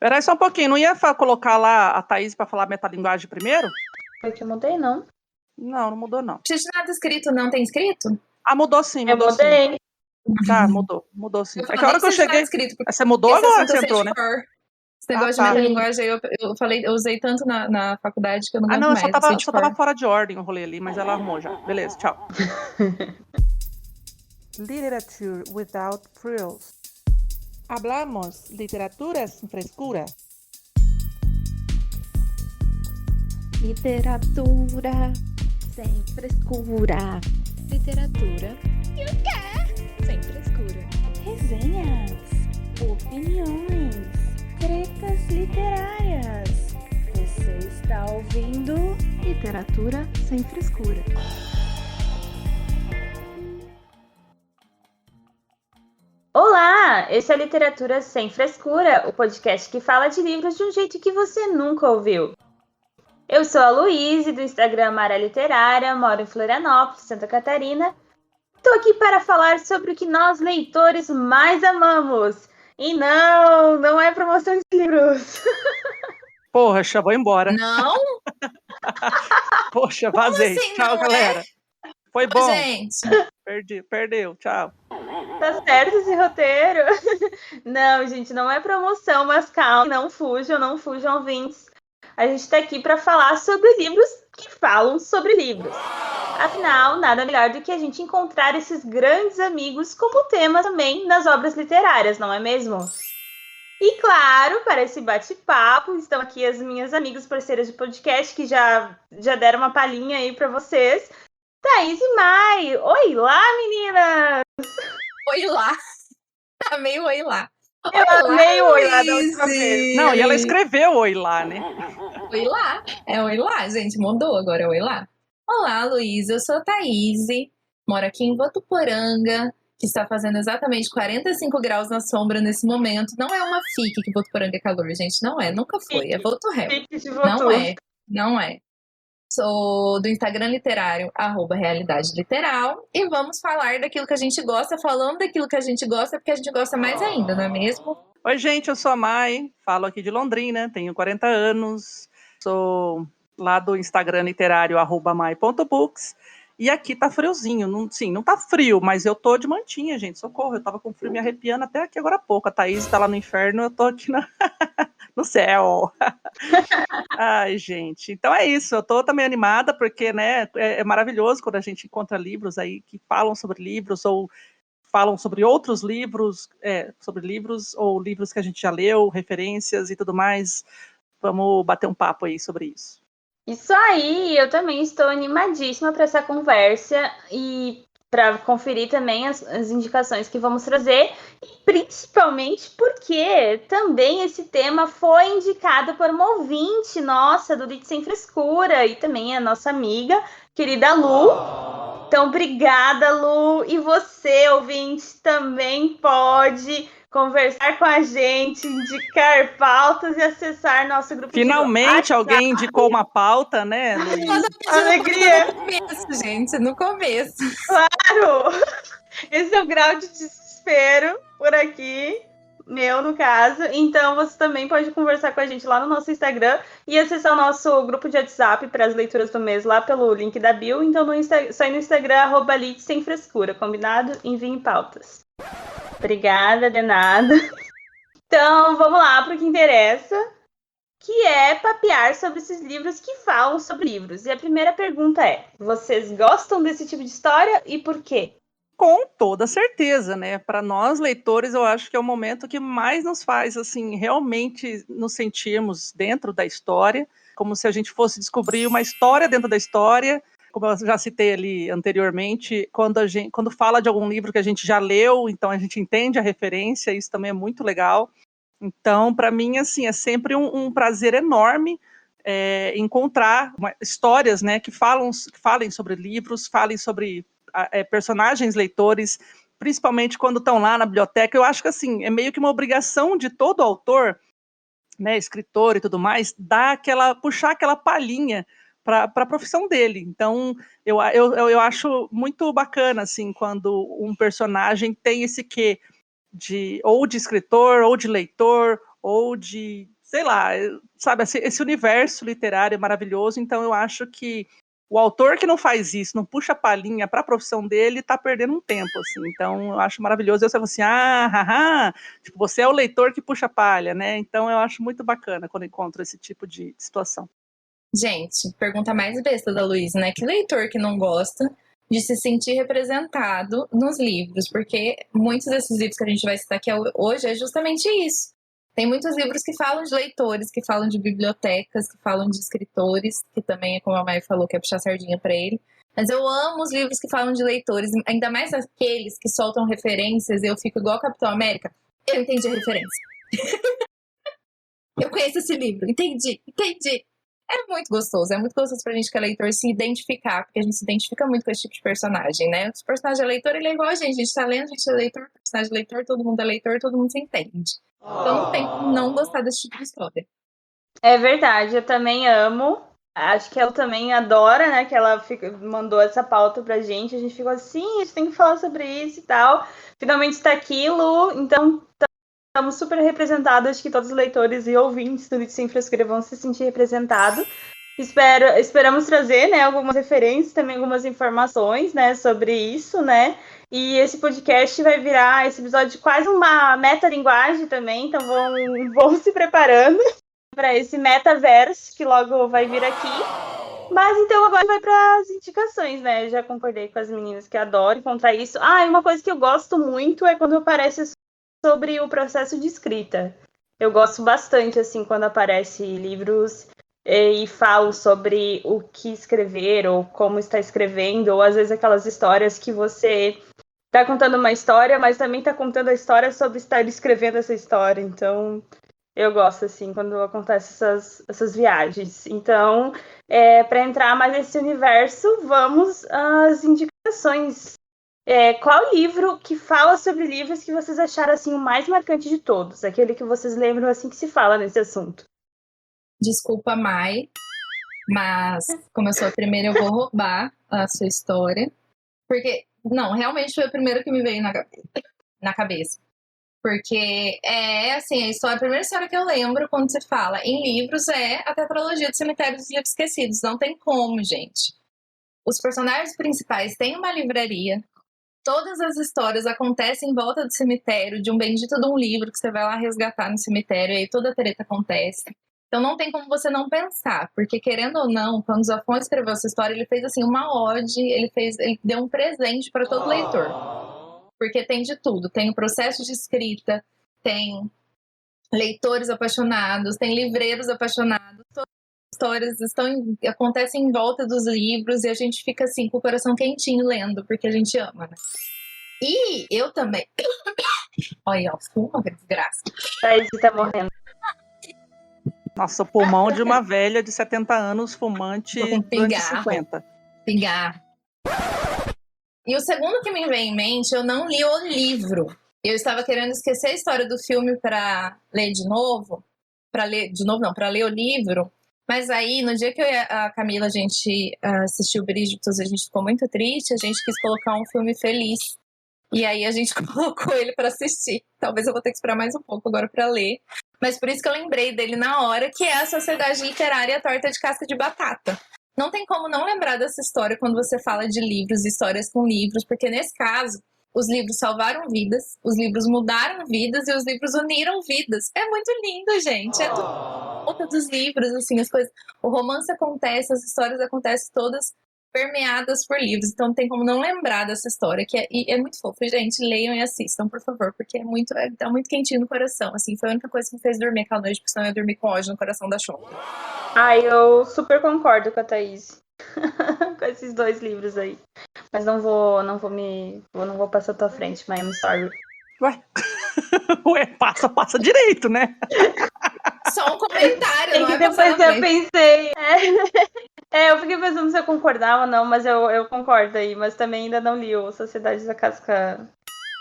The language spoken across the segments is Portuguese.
Peraí só um pouquinho, não ia colocar lá a Thaís pra falar metalinguagem primeiro? Foi que eu mudei, não? Não mudou, não. Não precisa de nada escrito, não tem escrito? Ah, mudou sim, Eu mudou sim. mudei. Tá, mudou sim. Eu É que a hora que eu cheguei... escrito, Você mudou esse agora assunto que eu você sei entrou, de né? cor. Esse negócio de metalinguagem aí, eu usei tanto na faculdade que eu não aguento mais. Eu só tava fora de ordem o rolê ali, mas ela arrumou já. Beleza, tchau. Literature without frills. Hablamos literatura sem frescura. Literatura sem frescura. Literatura e o quê? Sem frescura. Resenhas, opiniões, tretas literárias. Você está ouvindo Literatura sem frescura. Olá, esse é Literatura Sem Frescura, o podcast que fala de livros de um jeito que você nunca ouviu. Eu sou a Luíse, do Instagram Mara Literária, moro em Florianópolis, Santa Catarina. Estou aqui para falar sobre o que nós, leitores, mais amamos. E não é promoção de livros. Poxa, vou embora. Não? Poxa, vazei. Assim, tchau, não galera. Foi bom. Gente. Perdeu, tchau. Tá certo esse roteiro? Não, gente, não é promoção, mas calma, não fujam, ouvintes. A gente tá aqui para falar sobre livros que falam sobre livros. Afinal, nada melhor do que a gente encontrar esses grandes amigos como tema também nas obras literárias, não é mesmo? E claro, para esse bate-papo, estão aqui as minhas amigas parceiras de podcast que já deram uma palhinha aí para vocês. Thaís e Mai! Oi lá, meninas! Oi lá. Amei o oi lá. Eu amei o oi lá da última vez. Não, e ela escreveu oi lá, né? Oi lá. É oi lá, gente. Mudou agora, é oi lá. Olá, Luísa. Eu sou a Thaís. Moro aqui em Votuporanga, que está fazendo exatamente 45 graus na sombra nesse momento. Não é uma fique que Votuporanga é calor, gente. Não é, nunca foi. É Voturel. Não é. Sou do Instagram literário, @realidade literal. E vamos falar daquilo que a gente gosta, falando daquilo que a gente gosta, porque a gente gosta mais ainda, não é mesmo? Oi, gente, eu sou a Mai, falo aqui de Londrina, tenho 40 anos, sou lá do Instagram literário, @mai.books. E aqui tá friozinho, não tá frio, mas eu tô de mantinha, gente, socorro, eu tava com frio me arrepiando até aqui agora há pouco. A Thaís tá lá no inferno, eu tô aqui no céu. Ai, gente, então é isso, eu tô também animada, porque, né, é maravilhoso quando a gente encontra livros aí que falam sobre livros, ou falam sobre outros livros, sobre livros, ou livros que a gente já leu, referências e tudo mais. Vamos bater um papo aí sobre isso. Isso aí, eu também estou animadíssima para essa conversa e para conferir também as indicações que vamos trazer, e principalmente porque também esse tema foi indicado por uma ouvinte nossa do Lit Sem Frescura e também a nossa amiga, querida Lu. Então, obrigada, Lu. E você, ouvinte, também pode conversar com a gente, indicar pautas e acessar nosso grupo Finalmente alguém indicou uma pauta, né, Luiz? Alegria! No começo, gente, no começo. Claro! Esse é o grau de desespero por aqui, meu no caso. Então você também pode conversar com a gente lá no nosso Instagram e acessar o nosso grupo de WhatsApp para as leituras do mês lá pelo link da bio. Então só ir no Instagram, @lit_sem-frescura, combinado? Enviem pautas. Obrigada, de nada. Então vamos lá para o que interessa, que é papear sobre esses livros que falam sobre livros. E a primeira pergunta é: vocês gostam desse tipo de história e por quê? Com toda certeza, né? Para nós, leitores, eu acho que é o momento que mais nos faz, assim, realmente nos sentirmos dentro da história, como se a gente fosse descobrir uma história dentro da história. Como eu já citei ali anteriormente, quando fala de algum livro que a gente já leu, então a gente entende a referência, isso também é muito legal. Então, para mim, assim, é sempre um prazer enorme encontrar histórias, né, que falem sobre livros, falem sobre personagens leitores, principalmente quando estão lá na biblioteca. Eu acho que, assim, é meio que uma obrigação de todo autor, né, escritor e tudo mais, puxar aquela palhinha para a profissão dele. Então, eu acho muito bacana, assim, quando um personagem tem esse quê ou de escritor, ou de leitor, ou de, sei lá, sabe, esse universo literário maravilhoso. Então eu acho que o autor que não faz isso, não puxa a palhinha para a profissão dele, está perdendo um tempo, assim. Então eu acho maravilhoso. Eu falo assim, tipo, você é o leitor que puxa a palha, né? Então eu acho muito bacana quando encontro esse tipo de situação. Gente, pergunta mais besta da Luísa, né? Que leitor que não gosta de se sentir representado nos livros? Porque muitos desses livros que a gente vai citar aqui hoje é justamente isso. Tem muitos livros que falam de leitores, que falam de bibliotecas, que falam de escritores, que também é como a Maia falou, que é puxar sardinha pra ele. Mas eu amo os livros que falam de leitores, ainda mais aqueles que soltam referências. Eu fico igual Capitão América. Eu entendi a referência. Eu conheço esse livro, entendi. É muito gostoso pra gente que é leitor se identificar, porque a gente se identifica muito com esse tipo de personagem, né? O personagem é leitor, ele é igual a gente tá lendo, a gente é leitor, o personagem é leitor, todo mundo é leitor, todo mundo se entende. Então não tem como não gostar desse tipo de história. É verdade, eu também amo. Acho que ela também adora, né? Que ela mandou essa pauta pra gente. A gente ficou assim, a gente tem que falar sobre isso e tal. Finalmente está aqui, Lu. Então, estamos super representados. Acho que todos os leitores e ouvintes do Sem Frescura vão se sentir representados. Esperamos trazer, né, algumas referências, também algumas informações, né, sobre isso, né? E esse podcast vai virar, esse episódio, quase uma metalinguagem também. Então, vão se preparando para esse metaverso que logo vai vir aqui. Mas então agora vai para as indicações, né? Eu já concordei com as meninas que adoram encontrar isso. E uma coisa que eu gosto muito é quando aparece sobre o processo de escrita. Eu gosto bastante, assim, quando aparece livros e falam sobre o que escrever, ou como está escrevendo, ou às vezes aquelas histórias que você está contando uma história, mas também está contando a história sobre estar escrevendo essa história. Então, eu gosto, assim, quando acontecem essas viagens. Então, para entrar mais nesse universo, vamos às indicações. Qual livro que fala sobre livros que vocês acharam, assim, o mais marcante de todos? Aquele que vocês lembram, assim, que se fala nesse assunto. Desculpa, Mai, mas como eu sou a primeira, eu vou roubar a sua história. Porque, não, realmente foi o primeiro que me veio na cabeça. Porque assim, a primeira história que eu lembro quando se fala em livros é a tetralogia do Cemitério dos Livros Esquecidos. Não tem como, gente. Os personagens principais têm uma livraria. Todas as histórias acontecem em volta do cemitério, de um bendito de um livro que você vai lá resgatar no cemitério, e aí toda a treta acontece. Então não tem como você não pensar, porque querendo ou não, quando o Zafón escreveu essa história, ele fez assim uma ode, ele deu um presente para todo leitor. Porque tem de tudo, tem o processo de escrita, tem leitores apaixonados, tem livreiros apaixonados, todas as histórias acontecem em volta dos livros e a gente fica assim com o coração quentinho lendo, porque a gente ama, né? E eu também... Olha, fuma, que desgraça. Thaís tá morrendo. Nossa, o pulmão de uma velha de 70 anos fumante durante 50. Pigarro. E o segundo que me vem em mente, eu não li o livro. Eu estava querendo esquecer a história do filme para ler de novo. Para ler o livro. Mas aí, no dia que eu e a Camila, a gente assistiu Bridgerton, a gente ficou muito triste. A gente quis colocar um filme feliz. E aí a gente colocou ele para assistir. Talvez eu vou ter que esperar mais um pouco agora para ler. Mas por isso que eu lembrei dele na hora, que é a Sociedade Literária e a Torta de Casca de Batata. Não tem como não lembrar dessa história quando você fala de livros, histórias com livros, porque nesse caso, os livros salvaram vidas, os livros mudaram vidas e os livros uniram vidas. É muito lindo, gente. É tudo volta dos livros, assim, as coisas. O romance acontece, as histórias acontecem todas permeadas por livros. Então não tem como não lembrar dessa história, que é muito fofo. Gente, leiam e assistam, por favor, porque tá muito quentinho no coração. Assim, foi a única coisa que me fez dormir aquela noite, porque senão eu ia dormir com ódio no coração da Chonda. Eu super concordo com a Thaís. Com esses dois livros aí. Mas não vou passar à tua frente, mas I'm sorry. Ué, passa direito, né? Só um comentário, não é? Depois eu pensei. Eu fiquei pensando se eu concordava ou não, mas eu concordo aí. Mas também ainda não li o Sociedade da Casca.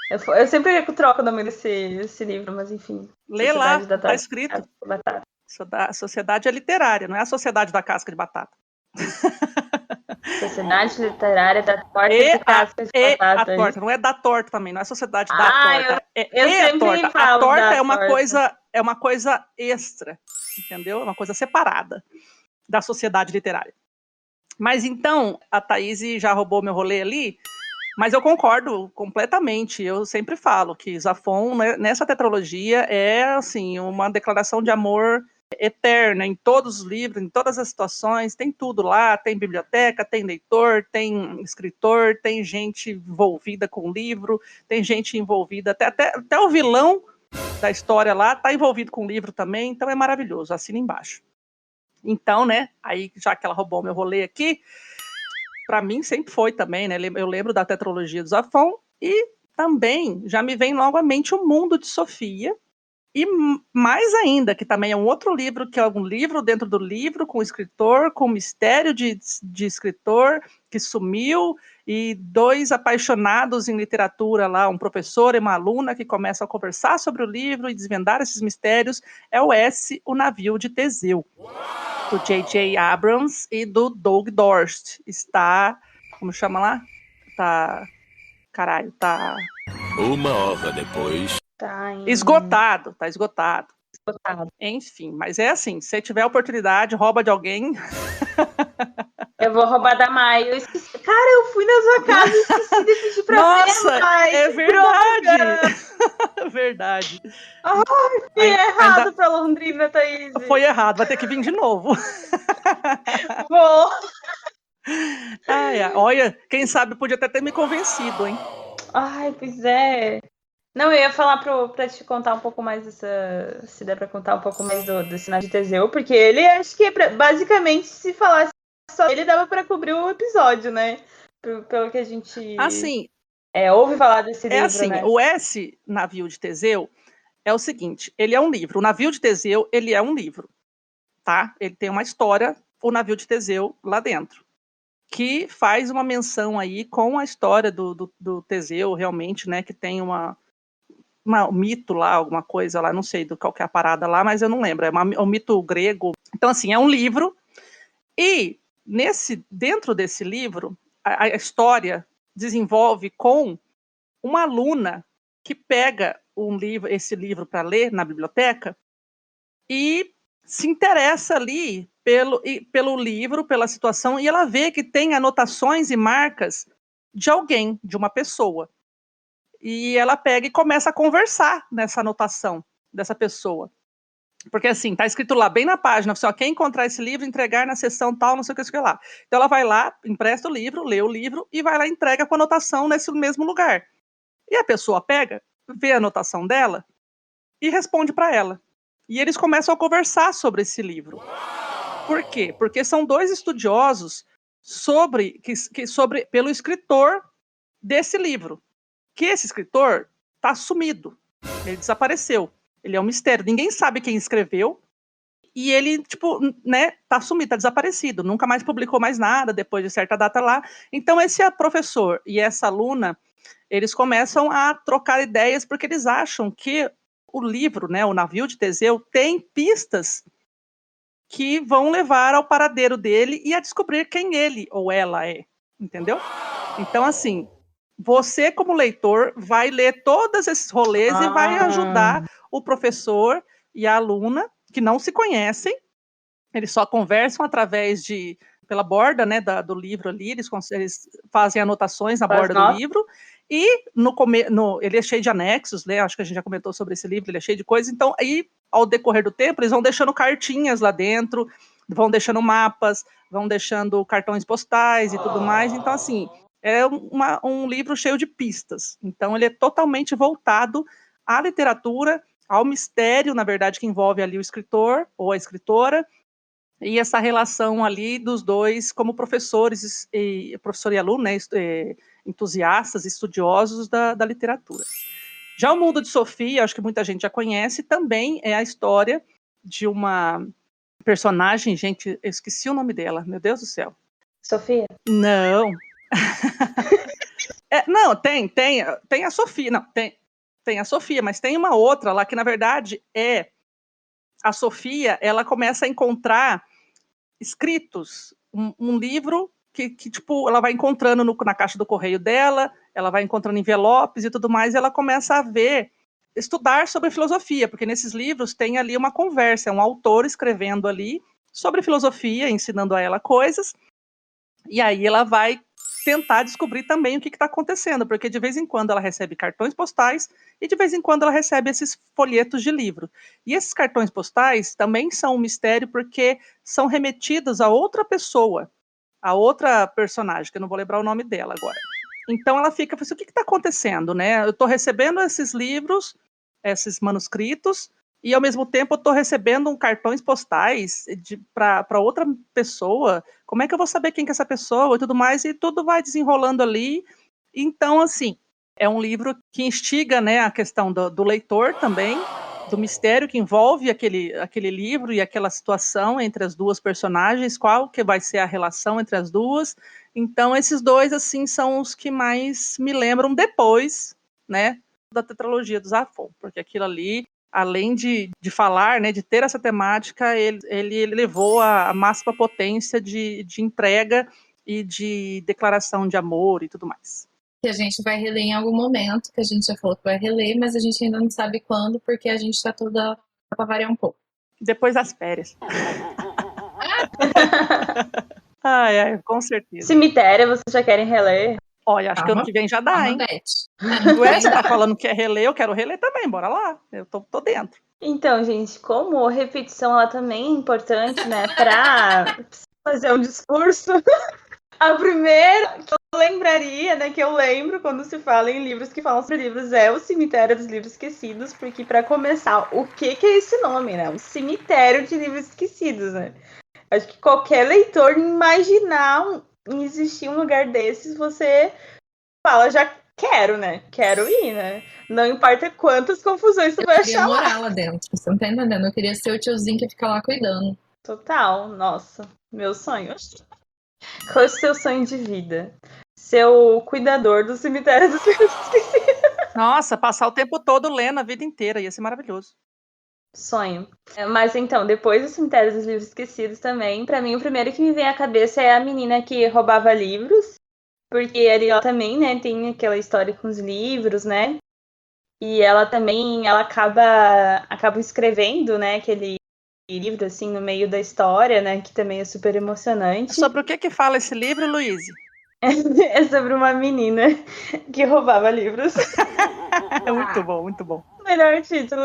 Eu sempre troco o nome desse livro, mas enfim. Lê lá, tá escrito. Sociedade é literária, não é a Sociedade da Casca de Batata. Sociedade Literária da Torta de Casca de Batata. A torta, não é da torta também, não é a Sociedade da Torta. Eu sempre a torta. falo A torta é uma torta. coisa é uma coisa extra, entendeu? É uma coisa separada da sociedade literária. Mas então, a Thaís já roubou meu rolê ali, mas eu concordo completamente. Eu sempre falo que Zafón, né, nessa tetralogia, é assim, uma declaração de amor eterna em todos os livros, em todas as situações, tem tudo lá, tem biblioteca, tem leitor, tem escritor, tem gente envolvida com o livro, tem gente envolvida, até o vilão da história lá está envolvido com o livro também, então é maravilhoso, assina embaixo. Então, né, aí já que ela roubou meu rolê aqui, para mim sempre foi também, né, eu lembro da tetralogia do Zafón, e também já me vem logo à mente o Mundo de Sofia, e mais ainda, que também é um outro livro, que é um livro dentro do livro, com escritor, com mistério de escritor que sumiu, e 2 apaixonados em literatura lá, um professor e uma aluna que começam a conversar sobre o livro e desvendar esses mistérios, é o S, O Navio de Teseu, do J.J. Abrams e do Doug Dorst. Está, como chama lá? Tá 1 hora depois. Esgotado. Esgotado. Enfim, mas é assim, se tiver a oportunidade, rouba de alguém. Eu vou roubar da Mai. Eu esqueci. Cara, eu fui na sua casa e esqueci de pedir pra Nossa, ver, Mai. é verdade. Verdade. Fui errado pra Londrina, Thaís. Foi errado, vai ter que vir de novo. Vou. Olha, quem sabe podia até ter me convencido, hein? Ai, pois é. Não, eu ia falar pra te contar um pouco mais se der pra contar um pouco mais do Sinal de Teseu, porque ele, acho que basicamente, se falasse só ele, dava pra cobrir o episódio, né? Pelo que a gente assim, ouve falar desse livro, assim, né? O S, Navio de Teseu, é o seguinte, ele é um livro. O Navio de Teseu, ele é um livro, tá? Ele tem uma história, o Navio de Teseu, lá dentro, que faz uma menção aí com a história do Teseu, realmente, né? Que tem um mito lá, alguma coisa lá, não sei do qual que é a parada lá, mas eu não lembro, é um mito grego. Então, assim, é um livro, e dentro desse livro, a história desenvolve com uma aluna que pega esse livro para ler na biblioteca e se interessa ali pelo livro, pela situação, e ela vê que tem anotações e marcas de alguém, de uma pessoa. E ela pega e começa a conversar nessa anotação dessa pessoa. Porque assim, tá escrito lá, bem na página, só quem encontrar esse livro, entregar na seção tal, não sei o que lá. Então ela vai lá, empresta o livro, lê o livro, e vai lá e entrega com a anotação nesse mesmo lugar. E a pessoa pega, vê a anotação dela, e responde para ela. E eles começam a conversar sobre esse livro. Por quê? Porque são 2 estudiosos pelo escritor desse livro. Que esse escritor está sumido, ele desapareceu, ele é um mistério, ninguém sabe quem escreveu, e ele, tipo, né, tá sumido, tá desaparecido, nunca mais publicou mais nada depois de certa data lá. Então esse professor e essa aluna, eles começam a trocar ideias, porque eles acham que o livro, né, o Navio de Teseu, tem pistas que vão levar ao paradeiro dele e a descobrir quem ele ou ela é, entendeu? Então, assim, você, como leitor, vai ler todos esses rolês e vai ajudar o professor e a aluna, que não se conhecem, eles só conversam pela borda, né, do livro ali, eles fazem anotações na borda do livro, e ele é cheio de anexos, né, acho que a gente já comentou sobre esse livro, ele é cheio de coisas, então, aí, ao decorrer do tempo, eles vão deixando cartinhas lá dentro, vão deixando mapas, vão deixando cartões postais e tudo mais, então, assim, é um livro cheio de pistas, então ele é totalmente voltado à literatura, ao mistério, na verdade, que envolve ali o escritor ou a escritora, e essa relação ali dos dois como professores, professor e aluno, né, entusiastas, estudiosos da literatura. Já o Mundo de Sofia, acho que muita gente já conhece, também é a história de uma personagem, gente, eu esqueci o nome dela, meu Deus do céu. Sofia? Não. Não, tem a Sofia, não, tem a Sofia, mas tem uma outra lá que, na verdade, a Sofia, ela começa a encontrar escritos, um livro que tipo, ela vai encontrando na caixa do correio dela, ela vai encontrando envelopes e tudo mais, e ela começa a ver estudar sobre filosofia, porque nesses livros tem ali uma conversa, é um autor escrevendo ali sobre filosofia, ensinando a ela coisas, e aí ela vai tentar descobrir também o que está acontecendo, porque de vez em quando ela recebe cartões postais e de vez em quando ela recebe esses folhetos de livro. E esses cartões postais também são um mistério porque são remetidos a outra pessoa, a outra personagem, que eu não vou lembrar o nome dela agora. Então ela fica, o que está acontecendo, né? Eu estou recebendo esses livros, esses manuscritos, e ao mesmo tempo eu estou recebendo cartões postais para outra pessoa. Como é que eu vou saber quem que é essa pessoa e tudo mais? E tudo vai desenrolando ali. Então, assim, é um livro que instiga, né, a questão do leitor também, do mistério que envolve aquele livro e aquela situação entre as duas personagens, qual que vai ser a relação entre as duas. Então, esses dois, assim, são os que mais me lembram depois, né, da tetralogia do Zafon, porque aquilo ali, além de falar, né, de ter essa temática, ele levou a máxima potência de entrega e de declaração de amor e tudo mais. Que a gente vai reler em algum momento, que a gente já falou que vai reler, mas a gente ainda não sabe quando, porque a gente tá toda para variar um pouco. Depois das férias. Ai, com certeza. Cemitério, vocês já querem reler? Olha, acho que ano que vem já dá, hein? Ué, Você tá falando que quer reler, eu quero reler também, bora lá. Eu tô dentro. Então, gente, como repetição ela também é importante, né, pra fazer um discurso, a primeira que eu lembraria, né, que eu lembro quando se fala em livros que falam sobre livros é o Cemitério dos Livros Esquecidos, porque para começar, o que é esse nome, né? Um cemitério de livros esquecidos, né? Acho que qualquer leitor imaginar existir um lugar desses, você fala, já quero, né? Quero ir, né? Não importa quantas confusões tu vai achar lá. Eu queria morar lá dentro, você não tá entendendo? Eu queria ser o tiozinho que fica lá cuidando. Total, nossa, meu sonho. Qual é o seu sonho de vida? Ser o cuidador do cemitério dos livros esquecidos. Nossa, passar o tempo todo lendo a vida inteira, ia ser maravilhoso. Sonho. Mas então, depois do Cemitério dos Livros Esquecidos também, pra mim o primeiro que me vem à cabeça é a menina que roubava livros, porque ali ela também, né, tem aquela história com os livros, né, e ela também, ela acaba escrevendo, né, aquele livro, assim, no meio da história, né, que também é super emocionante. Sobre o que fala esse livro, Luiz? É sobre uma menina que roubava livros. Muito bom, muito bom. Melhor título.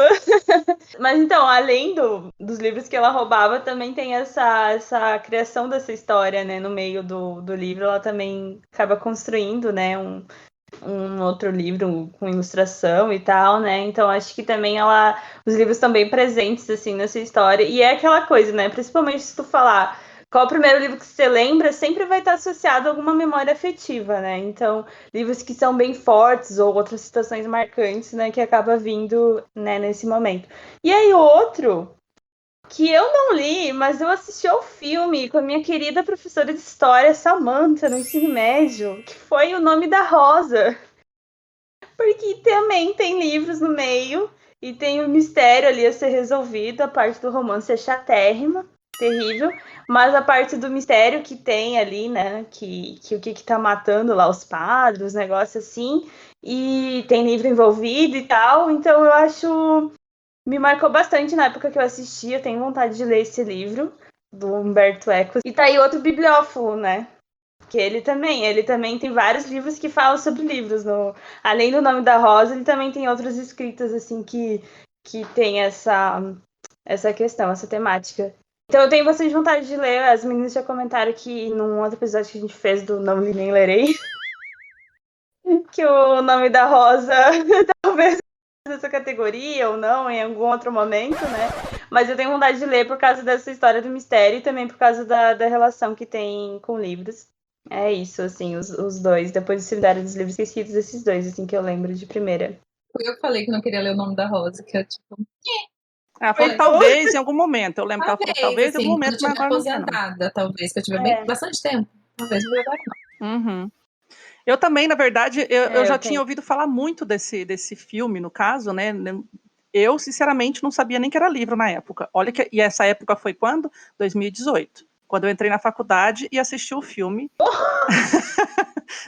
Mas então, além dos livros que ela roubava, também tem essa criação dessa história, né? No meio do livro, ela também acaba construindo, né? Um outro livro com ilustração e tal, né? Então, acho que também os livros estão bem presentes, assim, nessa história. E é aquela coisa, né? Principalmente se tu falar qual o primeiro livro que você lembra, sempre vai estar associado a alguma memória afetiva, né? Então, livros que são bem fortes ou outras situações marcantes, né? Que acaba vindo, né, nesse momento. E aí, outro que eu não li, mas eu assisti ao filme com a minha querida professora de história, Samantha, no ensino médio, que foi O Nome da Rosa. Porque também tem livros no meio e tem um mistério ali a ser resolvido, a parte do romance é chatérrima, terrível, mas a parte do mistério que tem ali, né, que o que tá matando lá os padres, os negócios assim, e tem livro envolvido e tal, então eu acho, me marcou bastante na época que eu assisti, eu tenho vontade de ler esse livro, do Humberto Eco, e tá aí outro bibliófilo, né, que ele também tem vários livros que falam sobre livros, além do Nome da Rosa, ele também tem outros escritos, assim, que tem essa questão, essa temática. Então eu tenho bastante vontade de ler. As meninas já comentaram que num outro episódio que a gente fez do Não Li Nem Lerei, que o Nome da Rosa talvez nessa categoria ou não, em algum outro momento, né? Mas eu tenho vontade de ler por causa dessa história do mistério e também por causa da relação que tem com livros. É isso, assim, os dois. Depois do Cemitério dos Livros Esquecidos, esses dois, assim, que eu lembro de primeira. Foi eu que falei que não queria ler O Nome da Rosa, que eu, tipo... Falou talvez em algum momento. Eu lembro que ela falou talvez em algum momento, mas agora não quero, não. Aposentada, talvez, que eu tiver bastante tempo. Talvez não agora não. Uhum. Eu também, na verdade, eu já tinha ouvido falar muito desse filme, no caso, né? Eu, sinceramente, não sabia nem que era livro na época. Olha que, e essa época foi quando? 2018. Quando eu entrei na faculdade e assisti o filme.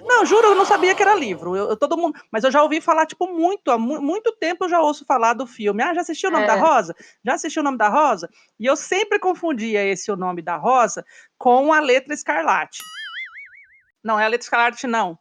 Não, juro, eu não sabia que era livro. Todo mundo, mas eu já ouvi falar, tipo, há muito tempo eu já ouço falar do filme. Já assistiu O Nome da Rosa? Já assistiu O Nome da Rosa? E eu sempre confundia O Nome da Rosa com A Letra Escarlate. Não, é A Letra Escarlate, não.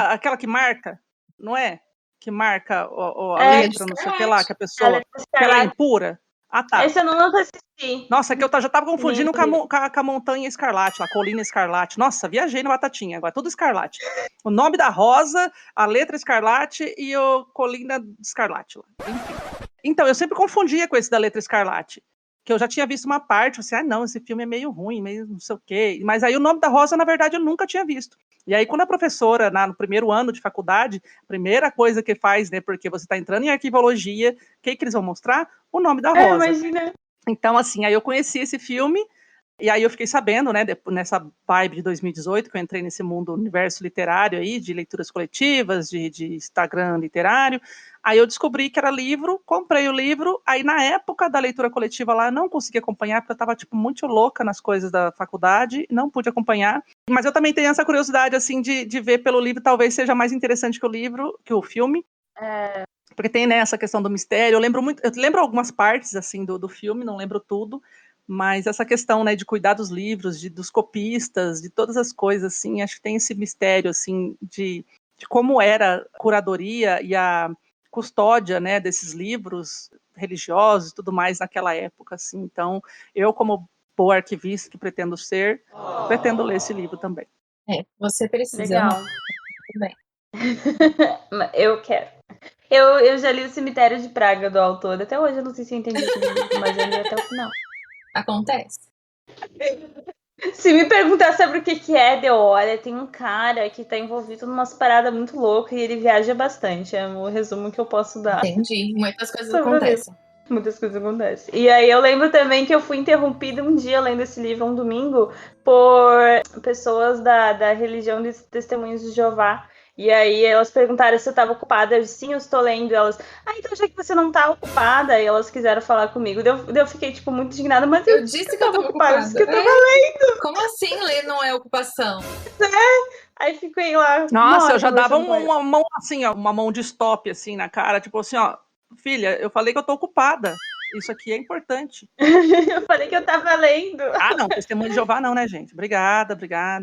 Aquela que marca, não é? Que marca a letra, não sei o que lá, que a pessoa, que ela é impura. Ah, tá. Esse eu não assisti. Nossa, que eu já tava confundindo com a Montanha Escarlate, a Colina Escarlate. Nossa, viajei no Batatinha, agora tudo Escarlate. O Nome da Rosa, A Letra Escarlate e o Colina Escarlate. Enfim. Então, eu sempre confundia com esse da Letra Escarlate, que eu já tinha visto uma parte, assim, não, esse filme é meio ruim, meio não sei o quê. Mas aí O Nome da Rosa, na verdade, eu nunca tinha visto. E aí, quando a professora, no primeiro ano de faculdade, a primeira coisa que faz, né, porque você está entrando em arquivologia, o que eles vão mostrar? O Nome da Rosa. Imagina. Então, assim, aí eu conheci esse filme, e aí eu fiquei sabendo, né, nessa vibe de 2018, que eu entrei nesse mundo, universo literário aí, de leituras coletivas, de Instagram literário, aí eu descobri que era livro, comprei o livro, aí na época da leitura coletiva lá, eu não consegui acompanhar, porque eu estava, tipo, muito louca nas coisas da faculdade, não pude acompanhar, mas eu também tenho essa curiosidade, assim, de ver pelo livro, talvez seja mais interessante que o livro, que o filme. Porque tem, né, essa questão do mistério. Eu lembro algumas partes, assim, do filme, não lembro tudo, mas essa questão, né, de cuidar dos livros, dos copistas, de todas as coisas, assim, acho que tem esse mistério, assim, de como era a curadoria e a custódia, né, desses livros religiosos e tudo mais naquela época, assim. Então, eu, como boa arquivista que pretendo ser, pretendo ler esse livro também. Você precisa. Legal. Muito bem. Eu quero. Eu já li O Cemitério de Praga, do autor. Até hoje eu não sei se eu entendi esse livro, mas eu li até o final. Acontece. Se me perguntar sobre o que é, olha, tem um cara que tá envolvido numas paradas muito loucas e ele viaja bastante. É o resumo que eu posso dar. Entendi. Muitas coisas acontecem. Muitas coisas acontecem. E aí eu lembro também que eu fui interrompida um dia lendo esse livro, um domingo, por pessoas da religião de Testemunhos de Jeová. E aí elas perguntaram se eu estava ocupada. Eu disse, sim, eu estou lendo. E elas, então já que você não está ocupada, e elas quiseram falar comigo. Eu fiquei, tipo, muito indignada, mas eu disse que eu estava ocupada. Eu disse que eu estava lendo. Como assim ler não é ocupação? Aí fiquei lá. Nossa, eu já dava uma mão assim, ó, uma mão de stop assim na cara, tipo assim, ó, filha, eu falei que eu tô ocupada. Isso aqui é importante. Eu falei que eu tava lendo. Ah, não, Testemunho de Jeová não, né, gente? Obrigada.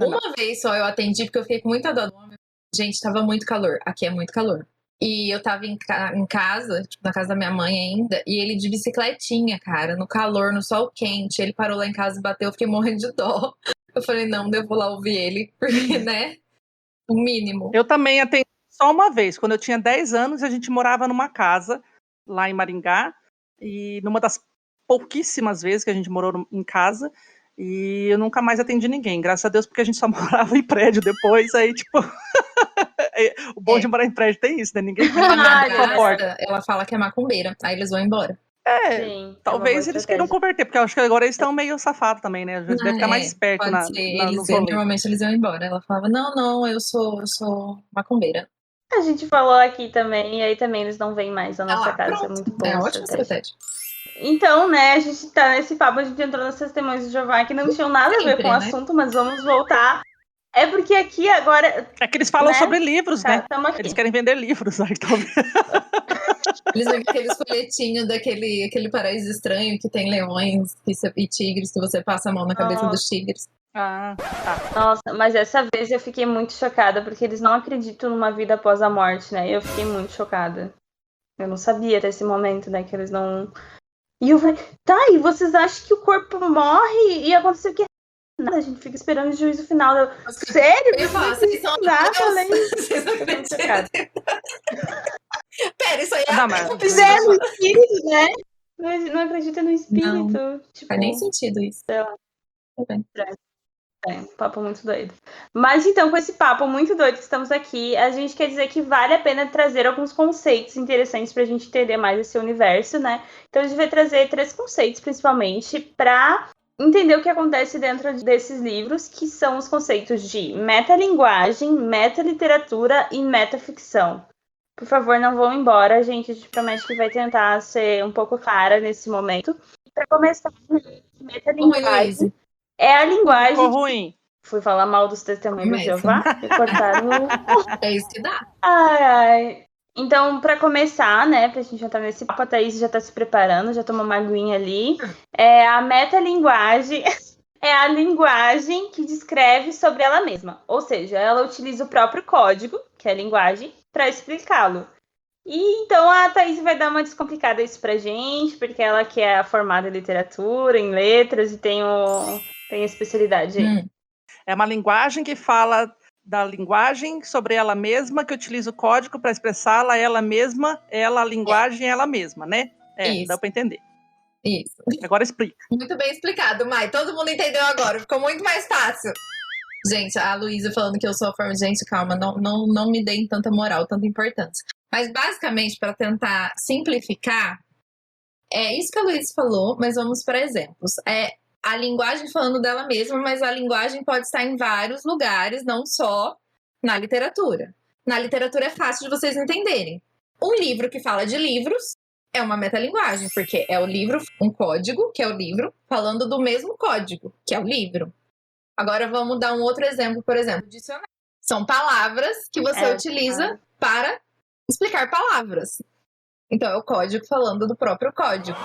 Uma vez só eu atendi, porque eu fiquei com muita dó do homem. Gente, tava muito calor. Aqui é muito calor. E eu tava em casa, tipo, na casa da minha mãe ainda, e ele de bicicletinha, cara, no calor, no sol quente. Ele parou lá em casa e bateu, eu fiquei morrendo de dó. Eu falei, não, eu vou lá ouvir ele, porque, né, o mínimo. Eu também atendi só uma vez, quando eu tinha 10 anos, a gente morava numa casa lá em Maringá, e numa das pouquíssimas vezes que a gente morou em casa, e eu nunca mais atendi ninguém, graças a Deus, porque a gente só morava em prédio depois, aí, tipo... O bom de morar em prédio tem isso, né? Ninguém na porta. Ela fala que é macumbeira, aí eles vão embora. Sim, talvez eles queiram converter, porque eu acho que agora eles estão meio safados também, né? Às vezes deve ficar mais esperto normalmente eles iam embora. Ela falava, não, eu sou macumbeira. A gente falou aqui também, e aí também eles não vêm mais na nossa casa. Pronto. É muito bom. É ótima estratégia. Então, né, a gente tá nesse papo, a gente entrou nas Testemunhas de Jeová, que não tinham nada a ver com o assunto, mas vamos voltar. É porque aqui agora... É que eles falam sobre livros, né? Eles querem vender livros. Eles vêm aqueles folhetinhos aquele paraíso estranho que tem leões e tigres, que você passa a mão na cabeça dos tigres. Ah, tá. Nossa, mas essa vez eu fiquei muito chocada, porque eles não acreditam numa vida após a morte, né? Eu fiquei muito chocada. Eu não sabia até esse momento, né, que eles não... E eu falei, e vocês acham que o corpo morre e aconteceu o que? Nada, a gente fica esperando o juízo final. Sério? Eu falo, vocês são vocês não acreditam. Pera, isso aí é no espírito, né? Não acredita no espírito. Não, faz nem sentido isso. Um papo muito doido. Mas então, com esse papo muito doido que estamos aqui, a gente quer dizer que vale a pena trazer alguns conceitos interessantes pra gente entender mais esse universo, né? Então a gente vai trazer 3 conceitos, principalmente, pra entender o que acontece dentro desses livros, que são os conceitos de metalinguagem, metaliteratura e metaficção. Por favor, não vão embora, gente. A gente promete que vai tentar ser um pouco clara nesse momento. Para começar, metalinguagem é a linguagem... Ficou ruim. fui falar mal dos testemunhos do Começa. Jeová e cortaram o... É isso que dá. Ai. Então, pra começar, né, pra gente entrar nesse papo, a Thaís já tá se preparando, já tomou uma aguinha ali. A metalinguagem é a linguagem que descreve sobre ela mesma. Ou seja, ela utiliza o próprio código, que é a linguagem, pra explicá-lo. E então a Thaís vai dar uma descomplicada isso pra gente, porque ela que é formada em literatura, em letras, e tem especialidade aí. É uma linguagem que fala da linguagem sobre ela mesma, que utiliza o código para expressá-la ela mesma, ela, a linguagem, ela mesma, né? Isso. Dá para entender. Isso. Agora explica. Muito bem explicado, Mai. Todo mundo entendeu agora. Ficou muito mais fácil. Gente, a Luísa falando que eu sou a forma... Gente, calma. Não me deem tanta moral, tanta importância. Mas, basicamente, para tentar simplificar, é isso que a Luísa falou, mas vamos para exemplos. É a linguagem falando dela mesma, mas a linguagem pode estar em vários lugares, não só na literatura. Na literatura é fácil de vocês entenderem. Um livro que fala de livros é uma metalinguagem, porque é o livro, um código, que é o livro, falando do mesmo código, que é o livro. Agora vamos dar um outro exemplo, por exemplo, dicionário. São palavras que você utiliza para explicar palavras. Então é o código falando do próprio código.